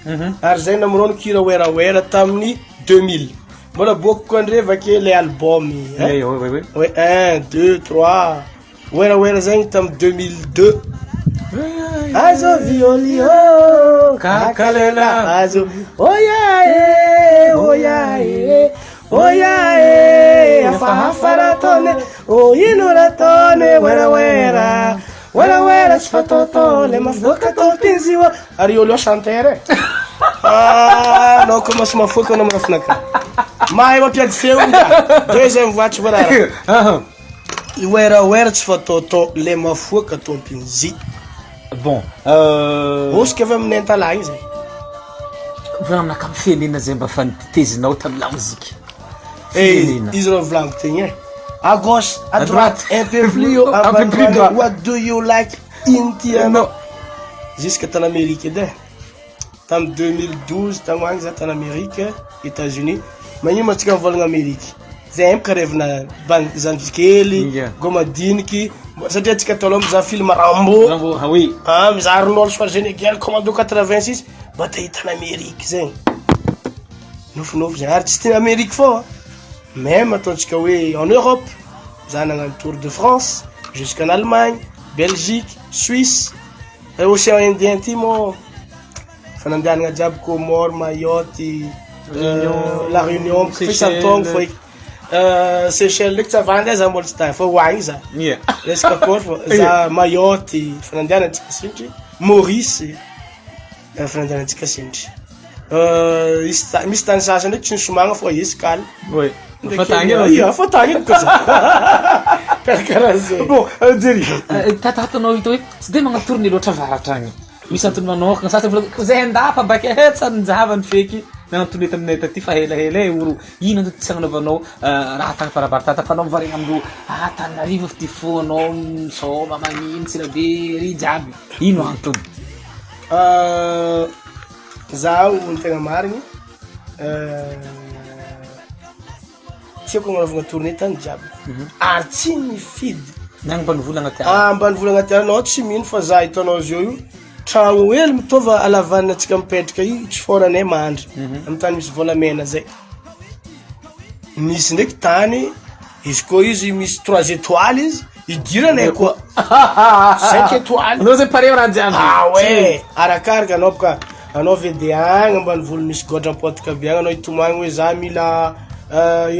ary zay namonono kira wera tamin'ny 2000 mbola boako koa andre vake le album oui 1 2 3 wera zegny tamin'ny 2002 azo violio kakalela azo oyae afahafara tone ino ratone wera tsy fatoto le mafoka tompinziwa ary olo chanteur nao commence mafoka anao manafinaka mahay mampiady feo deuxième voix tsy voarara wera tsy fatoto le mafoka tompinzi bon osika avy amin'ny entala igny zay volanaka amin'ny firenena zay mba fanitezinao tamin'ny lamozika izy rao volaniko tegny à gauche à droite un peu plus haut un peu plus bas what do you like in tiano jusqu'à tany Amérique edy tam 2012 tagny agny za tany Amérique États-Unis magnino matsika mivolagna Amérique zay mka revina zanvikely gomadiniky satria atsika talo mizaha film Rambo mizaha Arnold Schwarzenegger commando 86 mba te hitany Amérique zegny nofinofy zay ary tsy tena Amerique fô même ataontsika hoe en Europe za nagnano Tour de France jusqu'en Allemagne, Belgique, Suisse, Océan Indien ty mo fa nandehanagna jiaby Comores, Mayotte, La Réunion, fisantaogno fô Seychelles ndraiky tsy avandy za mbola tsy tany fa hoagny za resaka kory fô za Mayotte fa nandehanantsika sinitry, Maurice fa nandehanantsika sinitry. Misy tany sasany ndraiky tsy nisomagna fô escale. Oui. Fa tagny ko za. Karakara zay. Bon, Jerry. Tatatanao ito hoe tsy de magnatourné loatra varatra agny. Misy antony manokagna sasany vola zay andapa baka tsanjavany feky nagnatourné taminay taty fa helahela oro ino anto tsy agnanaovanao raha tagny farabaratata fa anao mivarigna amindro Tananarivo ty fo anao misôma magnino Tsirabe ry jiaby ino antony? Zaho ny tegna marigny tiako agnanovagna tournée tany jiaby ary tsy mifidy nagny mbanivola agnaty any ambanivola agnaty anao tsy mino fa za hitanao zio io tragno hely mitôva alavanina antsika mipetraka io tsy foranay mandry amin'ny tany misy volamena zay. Misy ndraiky tany izy koa izy misy 3 étoiles izy idiranay koa 5 étoiles. Anao zay pare raha jiaby. Ouais, arakaraka anao baka anao vedy agny ambanivolo misy godram-potaka be agny anao itomagny hoe za mila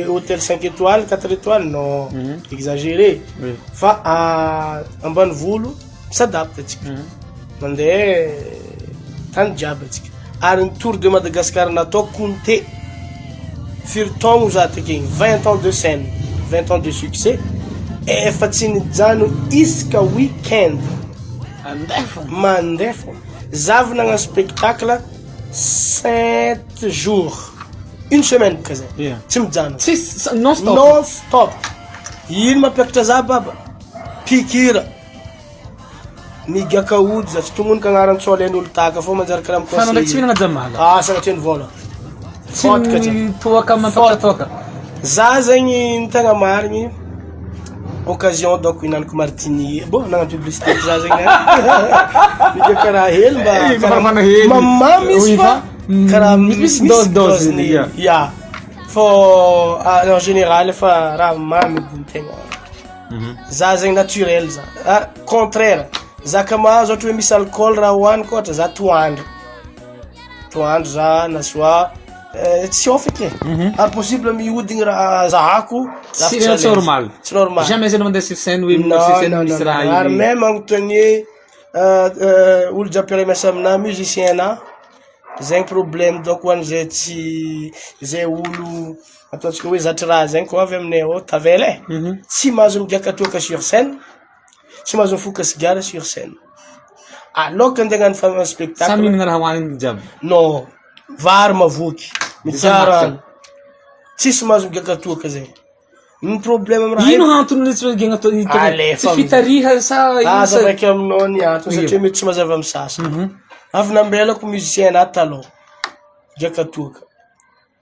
hôtel 5 étoiles 4 étoiles non exagéré fa ambanivolo misadapte atsika mandeha tany jiaby atsika ary ny Tour de Madagascar natao compté furtaogno za takegny 20 ans de scène 20 ans de succès efa tsy nijano isaka week-end mandeha fô zavy nagnano spectacle 7 jours une semaine ka zay tsy mijano non stop ino mampiakatra za baba pikira migaka ody za tsy tomonika agnarantsô alain'olo taka fô manjary karaha fanao ndraiky tsy mihinagna jamala sagnatria ny vola tsy toaka mampatatoaka za zegny ny tegna marigny occasion donc inanako martini bon nagnano publicité za zegny migaka raha hely mba mamamamy fa karaha misy dose ya fô en général fa raha mamy ny tegna za zegny naturel za contraire za ka mahazo ohatra hoe misy alcool raha hoaniko ohatra za toandro za na soit tsy ofaky ary possible mihodigny raha zahako tsy normal tsy normal jamais zay mandeha sur scène hoe sur scène misy raha iny ary même agnontany olo jiaby miasa amina musicien na zegny problème donc hoan'izay tsy zay olo ataontsika hoe zatry raha zegny ko avy aminay ao tavela tsy mahazo migaka toaka sur scène tsy mahazo mifoka cigare sur scène aloka andeha hagnano spectacle samy mihinagna raha hoaniny jiaby non vary mavoky mijarano tsisy mahazo migaka toaka zay ny problème am raha ino antony tsy gena tsy fitariha sa aza raiky aminao ny antony satria mety tsy mazava amy sasany avy nambelako musicien na taloha migaka toaka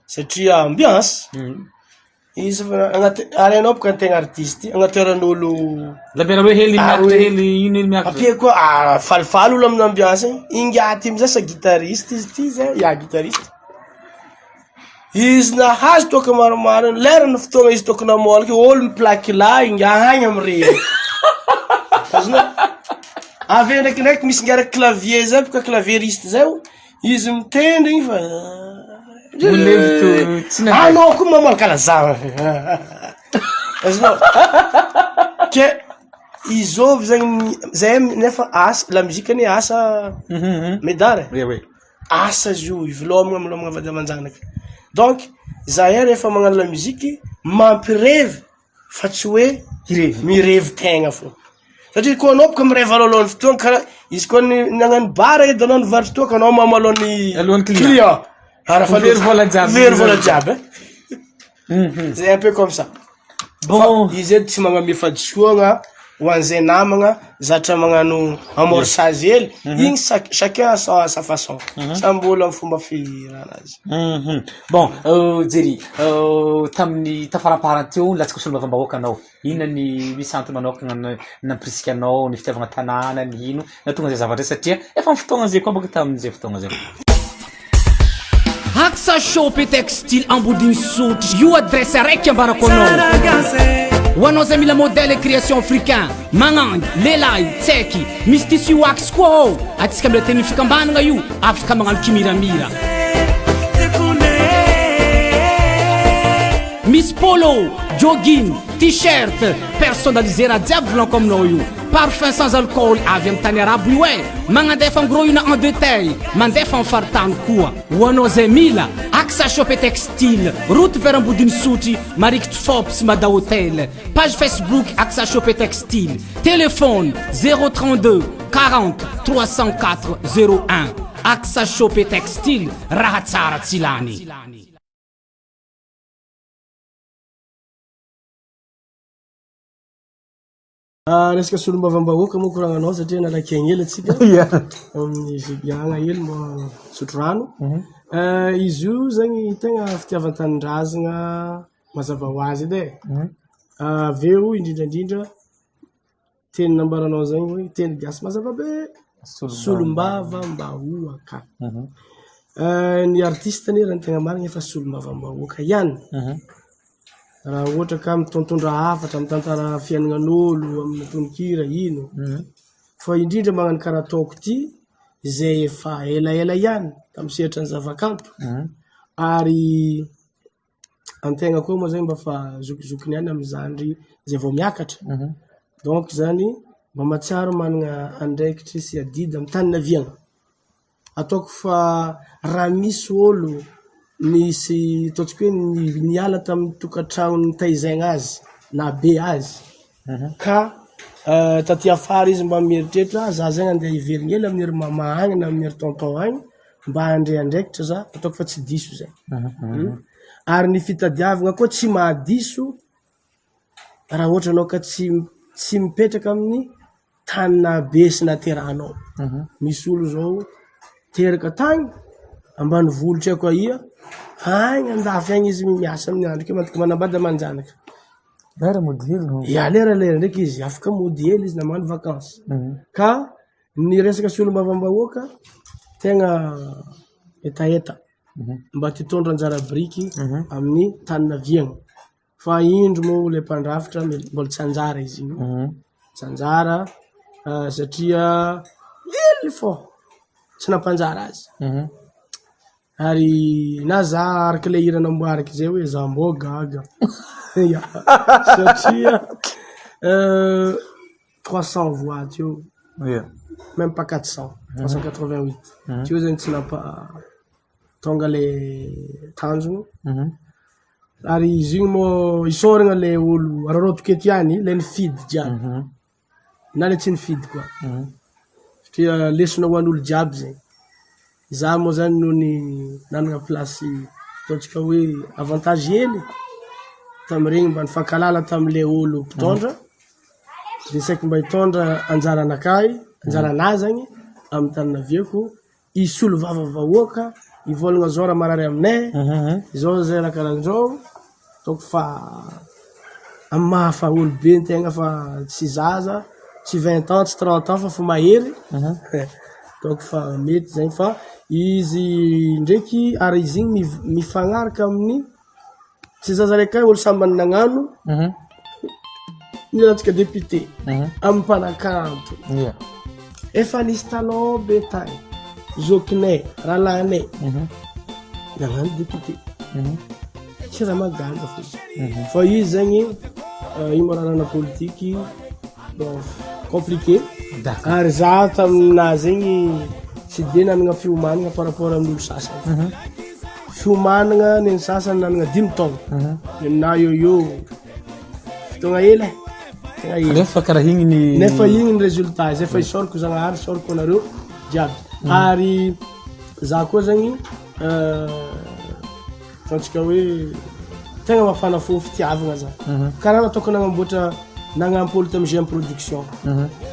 satria ambiance izy ary anao boka antegna artiste agnateran'olo labera hoe hely miakatra hely ino miakatra apia koa falifaly olo amin'ny ambiance ingaty amizay sa guitariste izy ty zay guitariste izy nahazo toaka maromaro lera ny fotoagna izy toaka namolaky olo miplaky la inga agny amy reny azonao avy ndraikindraiky misy ngara clavier zay boka clavieriste zay izy mitendry igny fa anao koa mamolaka lazava azonao ke izôvy zegny zay nefa asa la musique ny asa medare asa zio ivelomagna vady aman-janaka donc zahay rehefa magnano la musique mampirevy fa tsy hoe mirevy tegna fô satria koa anao boka mirevy alohan'ny fotoagna karaha izy koa nagnano bara edy anao nivarotry toaka anao mamalohan'ny client very vola jiaby c'est un peu comme ça bon izy edy tsy magname fadisoagna ho an'izay namagna zatra magnano amorçage hely igny chacun sa façon samby olo amy fomba firana azy bon Jerry tamin'ny tafaraparanteo latsaka solo mavambahoaka anao ino ny misy antony manokagna nampirisika anao ny fitiavagna tanàna ny ino na tonga zay zavatra satria efa ny fotoagna zay koa baka tamin'izay fotoagna zay Axa Shop et Textile Ambodin Sout, io adresse araiky ambarakonao. Ho anao zay mila modèle création africain, magnangy, lelay, tseky, misy tissu wax koa ao. Atsika amile teny fikambanagna io, afaka magnano kimiramira. Miss Polo, jogging, t-shirt, personnalisé raha jiaby volanko aminao io. Parfum sans alcool avy amin'ny tany arabo io magnadefa ngro io na en détail, mandefa amin'ny faritany koa. Ho anao zay mila, Axa Shop et Textile, route vers Ambodiny Sotry, marikitry Fops Mada Hotel. Page Facebook Axa Shop et Textile. Téléphone 032 40 304 01. Axa Shop et Textile, raha tsara tsy lany. Resaka solombavam-bahoaka moa koragnanao satria nalaky agn'ela atsika amin'ny vibiagna hely mba sotro rano. Izy io zagny tegna fitiavan-tanindrazagna mazava ho azy edy aveo indrindrandrindra teny nambaranao zagny hoe teny gasy mazava be solombavambahoaka. Ny artiste ny raha tegna marigny efa solombavambahoaka ihany. Raha ohatra ka mitondra hafatra amin'ny tantara fiainagnan'olo amin'ny tononkira ino fa indrindra magnano karaha ataoko ty zay efa elaela ihany tamin'ny sehatry ny zavakanto ary antegna koa moa zany mba fa zokizokiny ihany amin'ny zandry zay vao miakatra. Donc zany mba matsiaro manana andraikitry sy adidy amin'ny tany naviagna. Ataoko fa raha misy olo misy ataontsika hoe niala tamin'ny tokantrano nitaizagna azy na be azy ka taty afara izy mba mieritreritra za zagny andeha iverigny ela amin'ny ry mama agny na amin'ny ry tonton agny mba andre andraikitra za ataoko fa tsy diso zay. Ary ny fitadiavagna koa tsy mahadiso raha ohatra anao ka tsy mipetraka amin'ny tany nabe sy naterahanao. Misy olo zao teraka tagny ambany volotry ako ia agny andafy agny izy miasa amin'ny andro ke matika manambady manjanaka lera mody hely ya lera ndraiky izy afaka mody hely izy na magnano vacances. Ka ny resaka solombavam-bahoaka tegna etaeta mba titondra anjara briky amin'ny tany naviagna fa indro moa le mpandrafitra mbola tsy anjara izy io tsy anjara satria hely fô tsy nampanjara azy. Ary na za araky le hira namboariky zay hoe za mbô gaga satria 300 voix teo même pas 400 388 teo zany tsy nampa tonga le tanjogno. Ary izy igny moa isoragna le olo ararotoky eto ihany le nifidy jiaby na le tsy nifidy koa satria lesona ho an'olo jiaby zay. Za moa zany no ny nanagna place ataontsika hoe avantage hely tamin'iregny mba nifankalala tamin'le olo mpitondra dia saika mba hitondra anjara anakay anjaranahy zagny amin'ny tany naviako isolo vavavahoaka ivolagna zao raha marary aminay zao zay raha karahan'izao ataoko fa amin'ny mahafa olo be ntegna fa tsy zaza tsy 20 ans tsy 30 ans fa fo mahery ataoko fa mety zagny fa izy ndraiky ary izy igny mifagnaraka amin'ny tsy zaza raiky olo samby nagnano nilantsika député amin'ny mpanakanto efa nisy talon be tagny zokinay rahalanay nagnano député tsy raha maganda fo fa izy zagny imorarana politiky bon compliqué ary za taminah zegny tsy de nanagna fiomanagna par rapport amin'olo sasany fiomanagna ny sasany nanagna 5 taogna na eo fotoagna hely tegna hely nefa karaha igny ny nefa igny ny résultat zay fa isorako zagnahary isorako anareo jiaby. Ary za koa zagny ataontsika hoe tegna mafana fo fitiavagna za karaha nataoko nagnamboatra nagnampôly tamin'ny GM production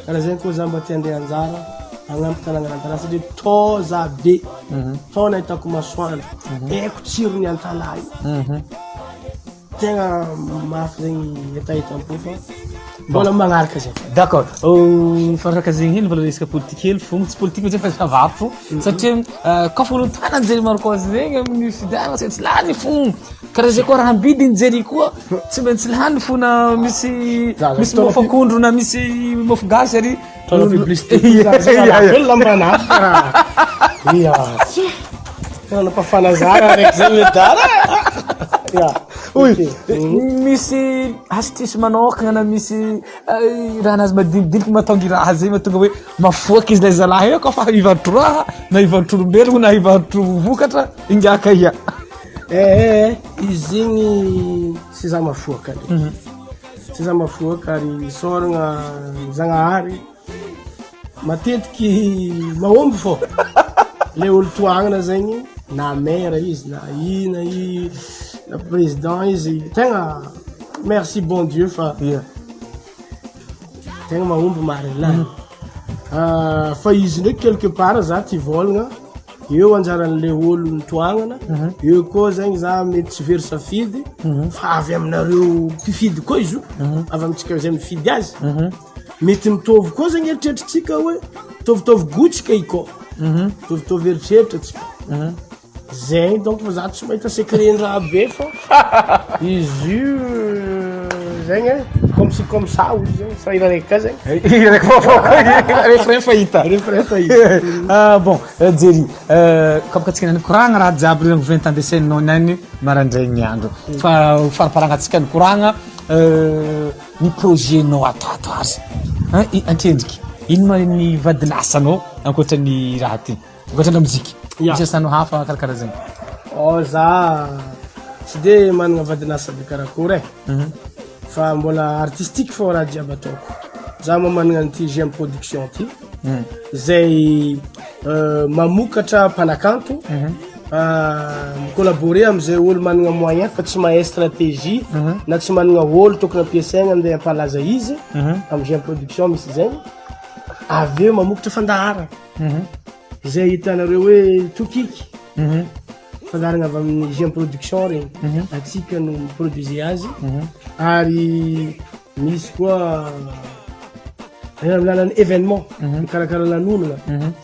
karaha zay koa za mba te andeha anjara agnampy tanàgna antala satria to za be to nahitako masoandro eko tsirony antala io tegna mafy zegny etaetam-po fa mbola magnaraka zay. D'accord. Faraka zegny hely mbola resaka politika hely fogna tsy politika zay fa zavavy fo satria kaofa olo tana Jerry Marcos zegny amin'ny fidana tsy lany fogna karaha zay koa raha ambidiny Jerry koa tsy maintsy lany fo na misy mofo akondro na misy mofo gasy ary tona publicité lambana iya kana nampafanazara rek zay medara ya misy astuce manokagna na misy raha nazy madinidiniky mahatonga raha zay mahatonga hoe mafoaka izy lay zalahy io kaofa hivarotro raha na hivarotro olombelogno na hivarotro vokatra ingaka ia izy zegny tsy za mafoaka tsy za mafoaka ary soragna Zagnahary matetiky mahomby fô le olo toagnana zegny na maire izy na ina na président izy tegna merci bon Dieu fa tegna mahomby marina lany fa izy ndraiky quelque part za ty volagna eo anjaran'le olo nitoagnana eo koa zegny za mety tsy very safidy fa avy aminareo mpifidy koa izy io avy amintsika zay mifidy azy mety mitovy koa zegny eritreritrintsika hoe mitovitovy gotsika iko mitovitovy eritreritra tsika zegny donc fa za tsy mahita secret-ndraha be fa izy io zegny comme si comme ça izy zegny fa irareka zegny refrain fahita bon Jerry comme katsika nikoragna raha jiaby regny 20 ans de scène nao nany marandraigny andro fa faraparagnatsika nikoragna ny projet nao ato azy ankendriky ino ma ny vadilasanao ankoatran'ny raha ty ankoatran'ny muzika misy asanao hafa karakara zegny za tsy de managna vadinasa be karakory fa mbola artistique fô raha jiaby ataoko za moa managna an'ity GM production ty zay mamokatra mpanakanto collaborer amizay olo managna moyen fa tsy mahay stratégie na tsy managna olo tokony ampiasaigna andeha ampalaza izy amy GM production misy zegny avy eo mamokatra fandahara zay hitanareo hoe tokiky fandaragna avy amin'ny GM production regny atsika no produire azy ary misy koa lalan'ny événement karakara lanonagna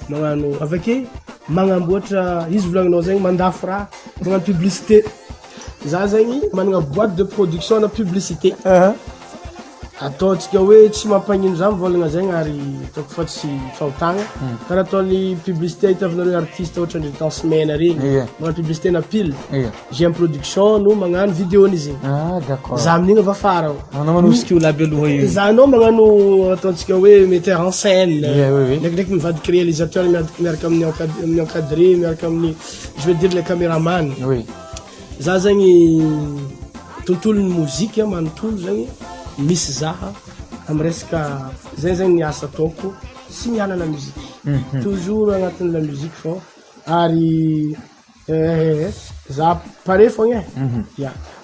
magnano avake magnamboatra izy volagninao zegny mandafo raha magnano publicité za zegny managna boîte de production na publicité ataontsika hoe tsy mampagnino za mivolagna zegny ary ataoko fa tsy fahotagna karaha ataony publicité hitavinareo artiste ohatra ndre temps semaine regny magnano publicité na pile GM production no magnano vidéon'izy igny za amin'igny avy afara manosika olo aby aloha io za anao magnano ataontsika hoe metteur en scène ndraikindraiky mivadiky réalisateur miaraka amin'ny encadré miaraka amin'ny je veux dire le caméraman za zegny tontolon'ny mozika manontolo zegny misy zaha amy resaka zay zegny niasa ataoko sy miala la musique toujours agnatin'ny la musique fô ary za pare fogna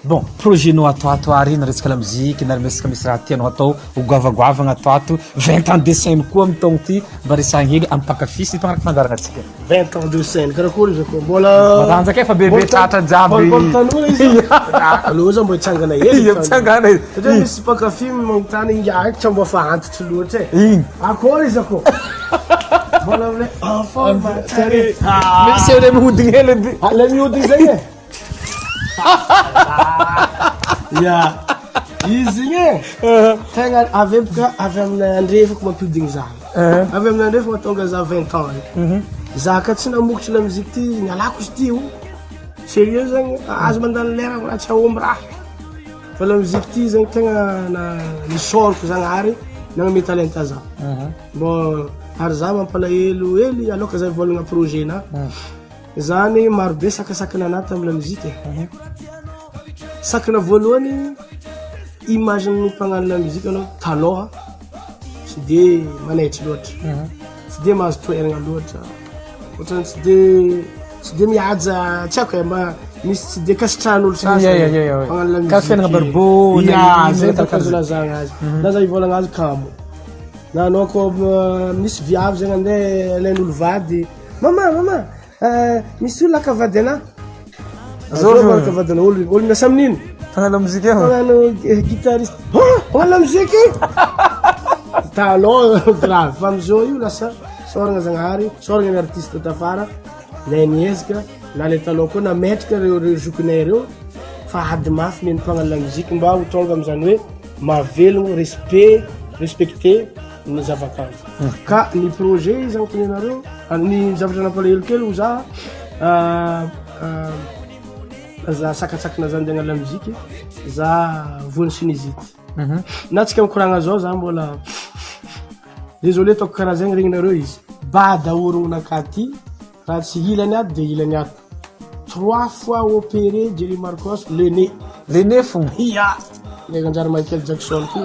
bon projet nao ato ary na resaka la musique na resaka misy raha tianao atao hogoavagoavagna ato 20 ans de scène koa amy taogno ty mba resagny hely amy pakafisy mpagnaraky fandaragna atsika 20 ans de scène karakory izy koa mbola matanjaka efa bebe tratra jiaby tanora izy aloha za mbo hitsangana hely mitsangana izy satria misy pakafy magnotany ingaky tsy mbo fa antitry loatra akory izy ako mbola amle enfant matsare misy eo mihodigny hely edy le mihodigny zegny ya izy igny tegna avy amin'ny andrefako mampihodigny zaho avy amin'ny andrefako mahatonga za 20 ans za ka tsy namokotry la musique ty nialako izy ty io sérieux zegny azo mandany lera raha tsy ahomby raha fa la musique ty zegny tegna nisoroko Zagnahary nagname talenta za bon ary za mampalahelo hely aloka zay volagna projet na zany marobe sakasakana anaty amy la musique sakana voalohany image ny mpagnano la musique anao taloha tsy de manaitry loatra tsy de mahazo toeragna loatra ohatrany tsy de mihaja tsy haiko mba misy tsy de kasitran'olo sasmpagnano la musique barbo zay lazagna azy na za ivolagna azy kamo na anao koa misy viavy zegny andeha alain'olo vady mama misy olo akavady ana akavady ana olo miasa amin'ino magnano musique magnano guitariste magnano musique talon grave fa amizao io lasa soragna Zagnahary soragna ny artiste tafara lay niezaka na le talon koa nametraka reo zokinay reo fa ady mafy nenimpanala la musique mba ho tonga am'izany hoe mahavelogno respecté ny zavakanto ka ny projet zany tonenareo ny zavatra nampalahelo kely ho za sakatsakana zany degna la musique za voany sinizity na tsika mikoragna zao za mbola désolé toko karaha zegny regninareo izy bada orognonakaty raha tsy hilany ato de hilany ato 3 fois opéré Jerry Marcos le nez fogna ya nega anjary Michael Jackson ty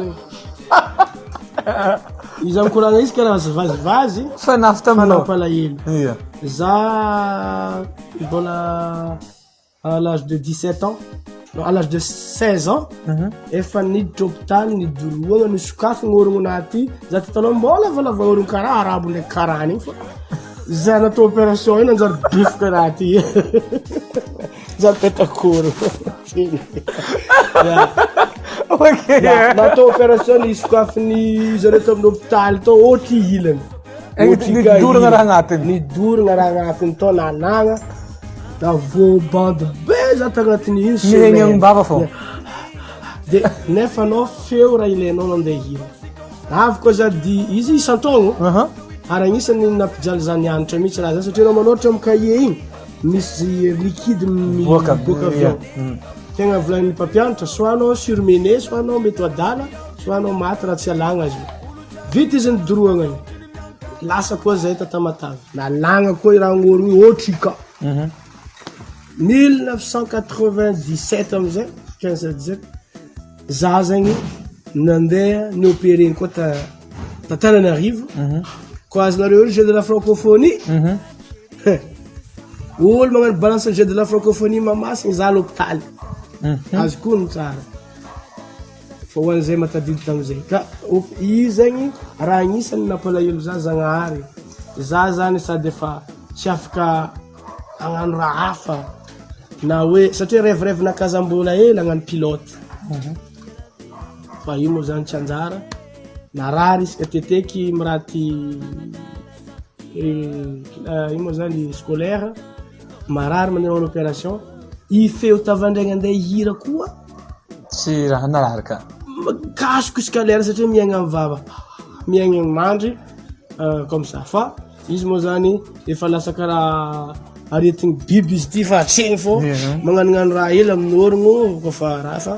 izy mikoragna izy karaha vazivazy fa nafy taminao palahelo za mbola à l'âge de 17 ans non, à l'âge de 16 ans efa niditra hôpitaly nidoroagna nisokafy gn'orogno naty za tytanao mbola valava orogno karaha arabo ndraiky karany igny fa za natao opération iny anjary bifoka raha ty za petakoro natao opération nisokafiny zareo tao amin'ny hôpitaly tao ohatry hilany nidoragna raha agnatiny nidoragna raha agnatiny tao nanagna da voabande be za tagnatin'ny iny mihegny amin'ny bava fô de nefa anao feo raha ilainao nandeha hira avy koa za di izy isan-taogno ary agnisan'ny nampijaly zany anatra mihitsy raha zany satria anao manoatra amin'ny cahier igny misy liquide miboaka avy ao tegna volanin'ny mpampianatra soit anao surmené soit anao mety adala soit anao maty raha tsy alagna azy vita izy nidoroagna iny lasa koa zay tatamatavy nalagna koa i raha gn'orogno io otrika 1997 amizay 15-17 za zagny nandeha ny opéré koa Tananarivo ko azonareo io jeu de la francophonie olo magnano balance jeu de la francophonie mamasigny za l'hôpitaly azo koa no tsara fa hoan'izay matadidy tamizay ka i zagny raha agnisan'ny nampalahelo za Zagnahary za zany sady efa tsy afaka agnano raha hafa na hoe satria revirevy nakazam-bola hely agnano pilote fa io moa zany tsy anjara narary isika teteky miraty io moa zany scolaire marary manao opération i feo tavandragna andeha hira koa tsy raha narary ka kasoko isika lera satria miaigna amin'ny vava miaigna amin'ny mandry comme ça fa izy moa zany efa lasa karaha aretigny biby izy ty fa atsegny fô magnanognano raha hely amin'ny orogno kofa raha fa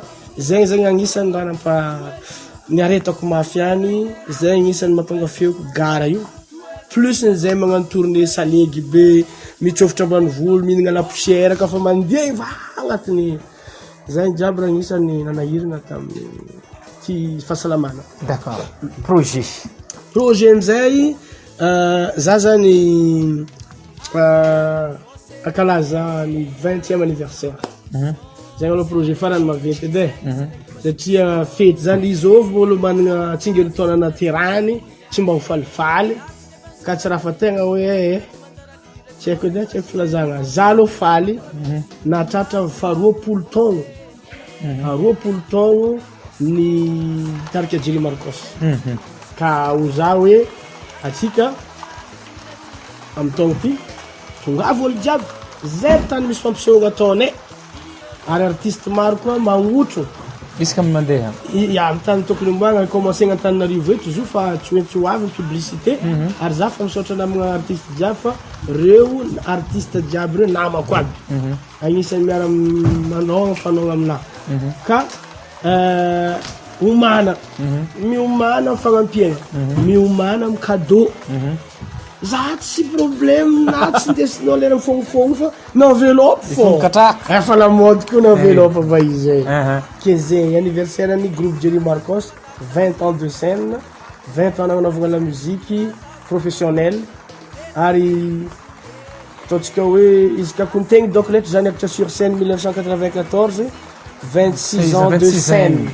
zegny zagny agnisan'ny raha nampa niaretako mafy any zay agnisan'ny mahatonga feoko gara io plus n'izay magnano tournée salegy be mitsofitra ambany volo mihinagna la poussière ka fa mandeha igny va agnatin'ny zay jiaby raha agnisan'ny nanahirana tamin'ny ty fahasalamana. D'accord. Projet amizay za zany akalaza ny 20e anniversaire zay aloha projet farany maventy edy satria fety zany izôvy olo managna tsingely taona naterany tsy mba ho falifaly ka tsy raha fa tegna hoe tsy haiko edy tsy haiko filazagna za aloha faly nahatratra fa 20 taogno 20 taogno ny tarika Jerry Marcos ka ho za hoe atsika amin'ny taogno ty tongavo olo jiaby zay tany misy fampisehoagna ataonay ary artiste maro koa magnotro isaka mandeha ya amin'ny tany tokony omboagna commencé agny Antananarivo eto zo fa tsy hoe tsy ho avy ny publicité ary za fa misaotra namagna artiste jiaby fa reo artiste jiaby reo namako aby agnisan'ny miara manao fanao aminahy ka omana miomana mifagnampiaigna miomana amin'ny cadeau za tsy problème na tsy ndesinao lera mifognofogno fa na enveloppe fô efa la mode koa na enveloppe va izy ke zegny anniversaire ny groupe Jerry Marcos 20 ans de scène 20 ans nagnanovagna la musique professionnelle ary ataontsika hoe izy ka kontegny donc lettre zany akatra sur scène 1994 26 ans de scène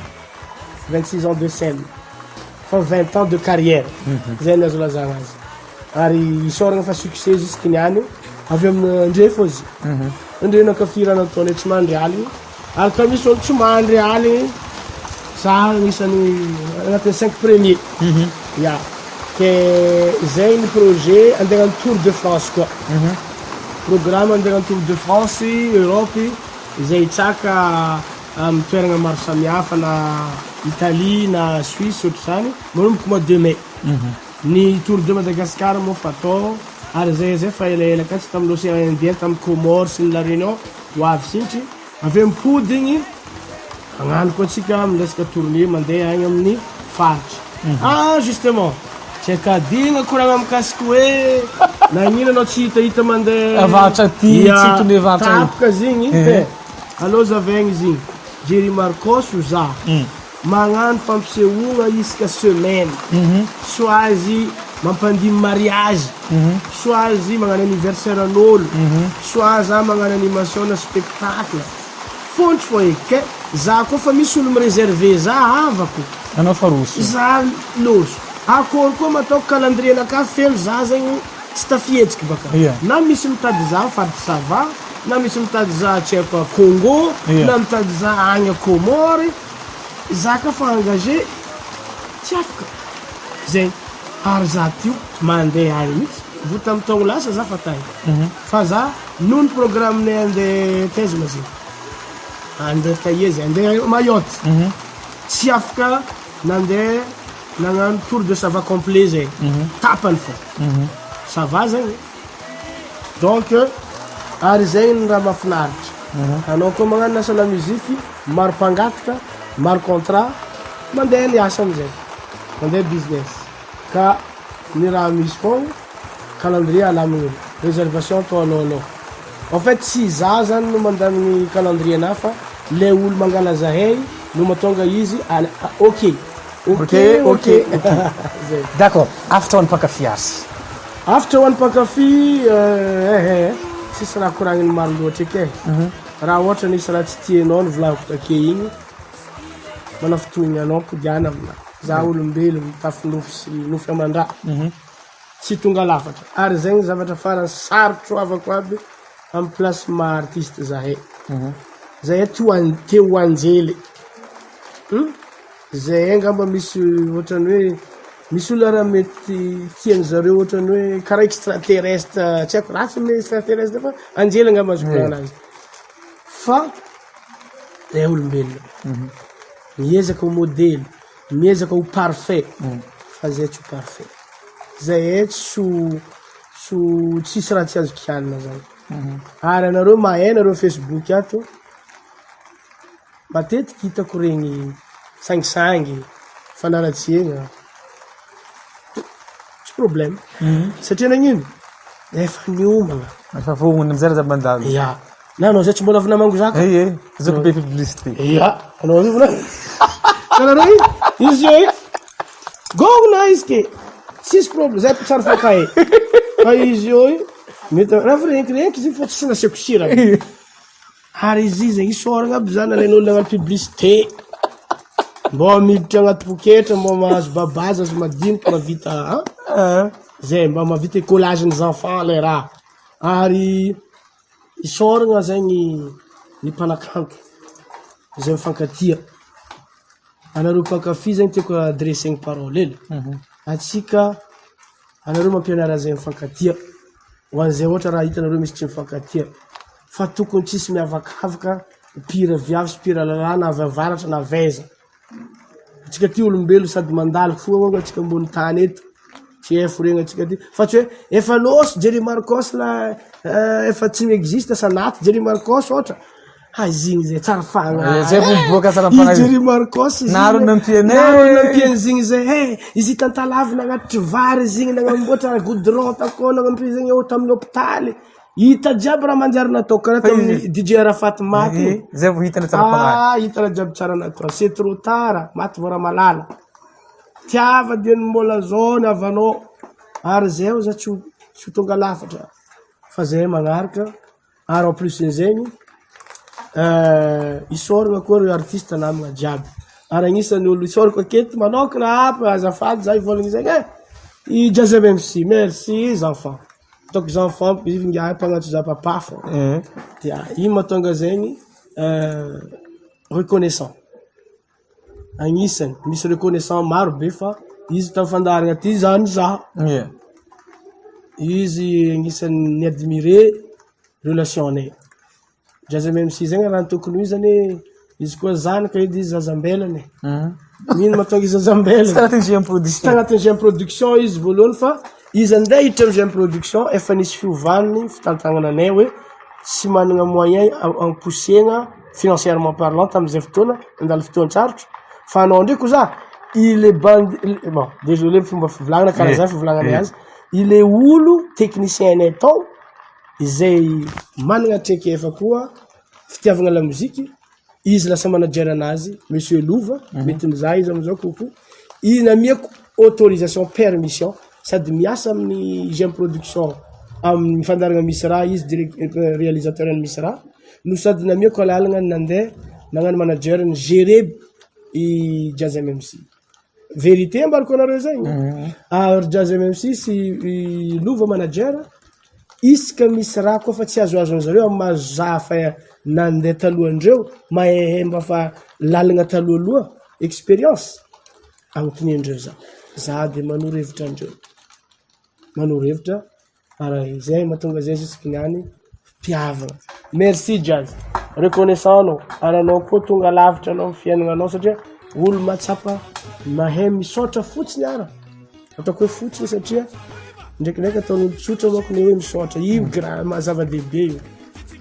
26 ans de scène fa 20 ans de carrière zay azo lazagna azy ary isoragna fa succès jusque niany avy amindre fô izy andre nakafirana ataony tsy mandry aligny ary ka misy olo tsy mandry aligny za agnisan'ny agnatin'ny 5 premier Ya. Ke zay ny projet andeha hagnano Tour de France koa. Programme andeha hagnano Tour de France, Europe, izay hitsaka amin'ny toerana maro samihafa na Italie na Suisse ohatr'izany, manomboka mois de mai. Ny Tour de Madagascar moa fatao, ary zay fa elaela katsy tamin'ny Océan Indien, tamin'ny Comores sy ny La Réunion, ho avy sinitry. Avy eo mipodigny, hagnano koa antsika amin'ny resaka tournée mandeha agny amin'ny faritra. Justement, tsy akadigna koragna mikasiky hoe nagnino anao tsy hitahita mandeha Avatra ty, tsy tournée avatra io. tapoka zigny. Allo zavaigny zigny. Jerry Marcos o za. Magnano fampisehoagna isaka semaine. Soit azy mampandimy mariage. Soit azy magnano anniversaire an'olo. Soit za magnano animation na spectacle. Fontry fo eky. Za koa fa misy olo mireserve za avako. Anao fa roso. Za loso. Akory koa mataoko calendrier naka feno za zegny tsy tafihetsiky baka. Na misy mitady za faritra Sava, na misy mitady za tsy haiko Congo, na mitady za agny Comores. Za ka fa engagé tsy afaka. Zay. Ary za tio mandeha agny mihitsy. Vo tamin'ny taogno lasa za fa tay. Fa za noho ny programme-nay andeha taiza ma zay. Andeha Taïez, andeha Mayotte. Tsy afaka nandeha nagnano Tour de Sava complet zay. Tapany fo. Sava zay. Donc ary zay ny raha mahafinaritra. Anao koa magnano asa la musique, maro mpangataka, maro contrat, mandeha niasa amizay. Mandeha business. Ka ny raha misy foagna calendrier alamigny réservation atao aloha. En fait si za zany no mandany ny calendrier nafa, le olo mangala zahay no matonga izy ok. D'accord. After one mpankafy azy. After one mpankafy sisy raha koragniny maro loatra eky. Raha ohatra nisy raha tsy tianao ny volaniko take igny, manafotoigny anao podiana amina. Za olombelo mitafy nofy sy nofy aman-drà. Tsy tonga lafatra. Ary zegny zavatra farany sarotro avako aby amin'ny place ma artiste zahay. Zahay teo anjely. Zay angamba misy ohatrany hoe misy olo raha mety tiany zareo ohatrany hoe karaha extraterrestre, tsy haiko ratsy ny extraterrestre fa anjely angamba azo koragnana azy. Fa zay olombelona. Miezaka ho modèle, miezaka ho parfait. Fa zay tsy ho parfait. Zay tsisy raha tsy azo kianina zany. Ary anareo mahay nareo Facebook ato, matetiky hitako regny sangisangy, fanaratsiagna. Tsy problème. Satria nagnino? Efa niomagna. Efa vognona amizay raha mandalo. Ya. Na anao zay tsy mbola avy namango zaka? Zako be publicité. Ya. Anao zay vona. Kanareo izy io gongona izy ke. Sisy problème. Zay tsara fakahe. Fa izy io mety raha renkirenky izy fa tsy nasiako sira. Ary izy zay isoragna aby zany alain'olo nagnano publicité. Mbô miditra agnaty poketra, mbô mahazo babazy, azo madiniky mahavita zay mba mahavita collage les enfants le raha. Ary isoragna zay ny mpanakanto. Zay mifankatia. Anareo mpankafy zany tiako adresser ny parole ely. Atsika anareo mampianara zay mifankatia. Ho an'izay ohatra raha hitanareo misy tsy mifankatia. Fa tokony tsisy miavakavaka, pira viavy sy pira lalàna, na avy avaratra na avaiza. Atsika ty olombelo sady mandalo foa atsika ambony tany eto. Tsy hay forena atsika ty. Fa tsy hoe efa loso Jerry Marcos la efa tsy existe sanaty Jerry Marcos ohatra. Zigny zay tsara fagna. Zay miboaka tsara fagna. Jerry Marcos naro nampiany zigny zay. Izy tantalavina agnatitry vary zigny nagnamboatra goudron takao nagnampi zigny eo tamin'ny hôpitaly. Hita jiaby raha manjary natao karaha tamin'ny DJ Arafat maty. Zay vo hitana tsara fagna. Hita raha jiaby tsara natao. C'est trop tard. Maty vao raha malala. Tiava dia mbola zao ny avanao. Ary zay za tsy tonga lafatra. Fa zay magnaraka. Ary en plus zegny isoragna koa reo artiste namagna jiaby. Ary agnisan'ny olo isorako aketo manokana hapa azafady za ivolagny zegny i Jazz MC. Merci les enfants. Donc les enfants ngia mpagnatso za papa fo. Io matonga zegny reconnaissant. Agnisany misy reconnaissant maro be fa izy tamin'ny fandaharagna ty zany zaho. Izy agnisan'ny admiré relationné. Jazz MC zegny raha tokony izy zany izy koa zanaka edy izy zazambelany. Mino mahatonga izy zazambelany. Tagnatin'ny GM production izy voalohany fa izy andeha hiditra amin'ny GM production efa nisy fiovaniny fitantagnananay hoe tsy manana moyen ampousegna financièrement parlant tamin'izay fotoana andalo fotoan-tsarotra fa anao ndraiky za il est bandi bon désolé fomba fivolagna karaha zany fivolagnanay azy il est olo technicien nay tao izay manana traikefa koa fitiavagna la musique izy lasa manager anazy monsieur Louva mety mizaha izy amizao koko izy namiako autorisation permission sady miasa amin'ny GM production amin'ny fandaragna misy raha izy réalisateur ny misy raha no sady namiako alalagna nandeha nagnano manager ny gérer i Jazz MC vérité ambarako anareo zegny ary Jazz MC sy Louva manager isaka misy raha koa fa tsy azoazo zareo amin'ny mahazafa nandeha talohandreo mahemba fa lalagna talohaloha expérience agnotonendreo za de manoro hevitra andreo manoro hevitra ary zay mahatonga zay jusque niany mpiavagna merci Jazz reconnaissant anao ary anao koa tonga lavitra anao amin'ny fiainagnanao satria olo matsapa mahay misaotra fotsiny ara ataoko hoe fotsiny satria ndraikindraiky ataon'olo tsotra manko ny hoe misaotra io zava-dehibe io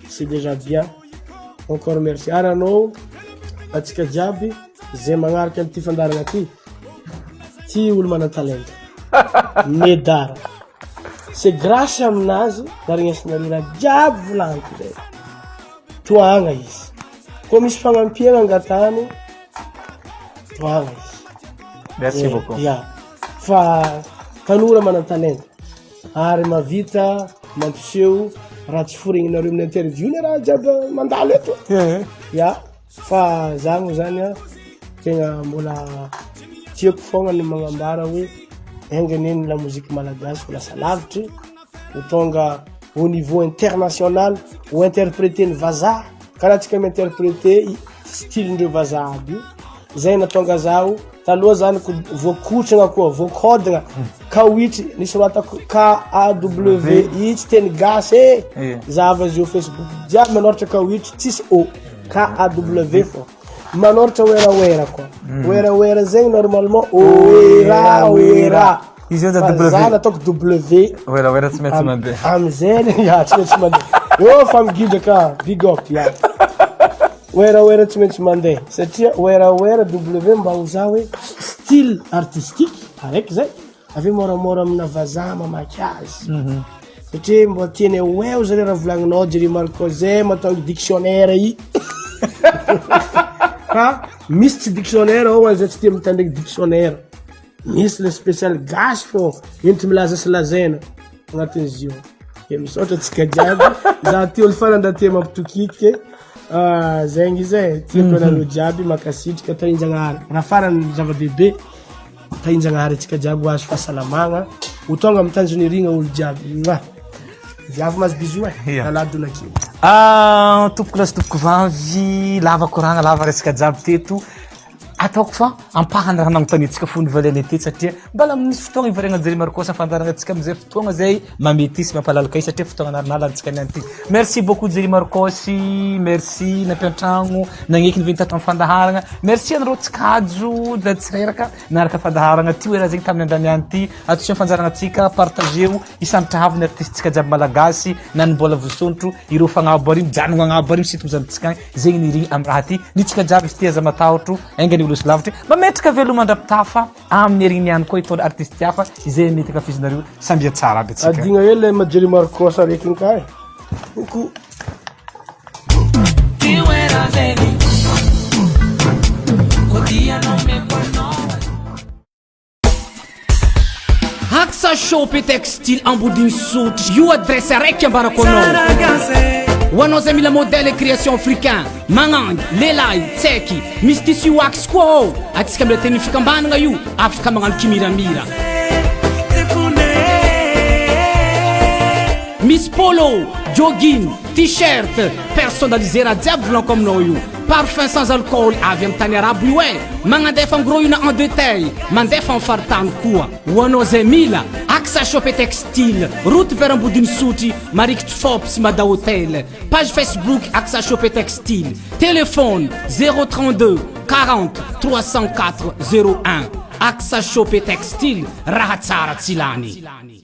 c'est déjà bien encore merci ary anao atsika jiaby zay magnaraka an'ity fandaragna ty olo manan-talenta medara c'est grâce aminazy narignesinareo raha jiaby volagniko zay toagna izy koa misy fagnampiagna angatany toagna izy merci beaucoup fa tanora manan-talenta ary mavita mampiseho raha tsy foregninareo amin'ny interview ny raha jiaby mandalo eto fa zagny zany tegna mbola tiako fogna ny magnambara hoe enganeny la musique malagasy ho lasa lavitry ho tonga au niveau international ho interpréter ny vazaha karaha tsika mi-interpréter style-ndreo vazaha aby io zay natonga zaho taloha zany voakotragna koa voakodagna kawitry nisy loatako KAWI tsy teny gasy zava azy eo Facebook jiaby manoratra kawitry tsisy O KAW fo manoratra wera koa zegny normalement oera izy eza za nataoko W wera tsy maintsy mandeha amizay tsy maintsy mandeha fa migidraka big up wera tsy maintsy mandeha satria wera W mba ho za hoe style artistique araiky zay avy moramora amina vazaha mamaky azy satria mba tiany oeo zare raha volagninao jery marco zay matonga dictionnaire i misy tsy dictionnaire ao azay tsy tia mitandreky dictionnaire misy le spécial gasy fô entry milaza sy lazaina agnatin'izy io misaotra tsika jiaby za ty olo farandra tia mampitokiky zegny izy tiako anareo jiaby makasitrika tahinjagnahary raha farany zava-dehibe tahinjagnahary atsika jiaby ho azo fahasalamagna ho tonga amin'ny tanjonirigna olo jiaby viavy mazy bisou aladonakio tompoko lasy tompoko vavy lava koragna lava resaka jiaby teto ataoko fa ampahany raha nagnotanitsika fony valeny ety satria mbala misy fotoagna ivariagna jery marikosa fandaragna atsika amizay fotoagna zay mametysy mampalalaka izy satria fotoagna nalantsika nianty merci beaucoup jery marikosy merci nampiantragno nagneky niveny tato amin'ny fandaharagna merci anareo tsikajo da tsireraka naraka fandaharagna ty hoe raha zegny tamin'ny andraniany ty atosy fanjaragna atsika partageo isantrahavy ny artistetsika jiaby malagasy na ny mbola vosontro ireo fagnabo ary mijanogno agnabo ary misito mizanontsika zegny nirigny amin'ny raha ty nitsika jiaby izy ty aza matahotro engany olo slavitry mametraka velomandra-pitafa amin'ny erigniny ihany koa itony artiste hafa izay mety akafizinareo sambia tsara aby atsika adigna hoe le majery marikosa araiky ny kay oko Haksa Shop et Textile Amboudine Sotry io adresse araiky ambarako anao ho anao zay mila modèle création africain magnangy lelay tseky misy tissu wax koa ao atsika amile teny fikambanagna io afaka magnano kimiramira Miss polo jogging t-shirt personnalisé raha jiaby volanko aminao io parfum sans alcool avy amin'ny tany arabo io e magnadefa ngiroina en détail mandefa amin'ny faritany koa ho anao zay mila Axa Shop et Textile route vers Ambodiny Sotry marikitry Fop sy Mada Hotel page Facebook Axa Shop et Textile téléphone 032 40 304 01 Axa Shop et Textile raha tsara tsy lany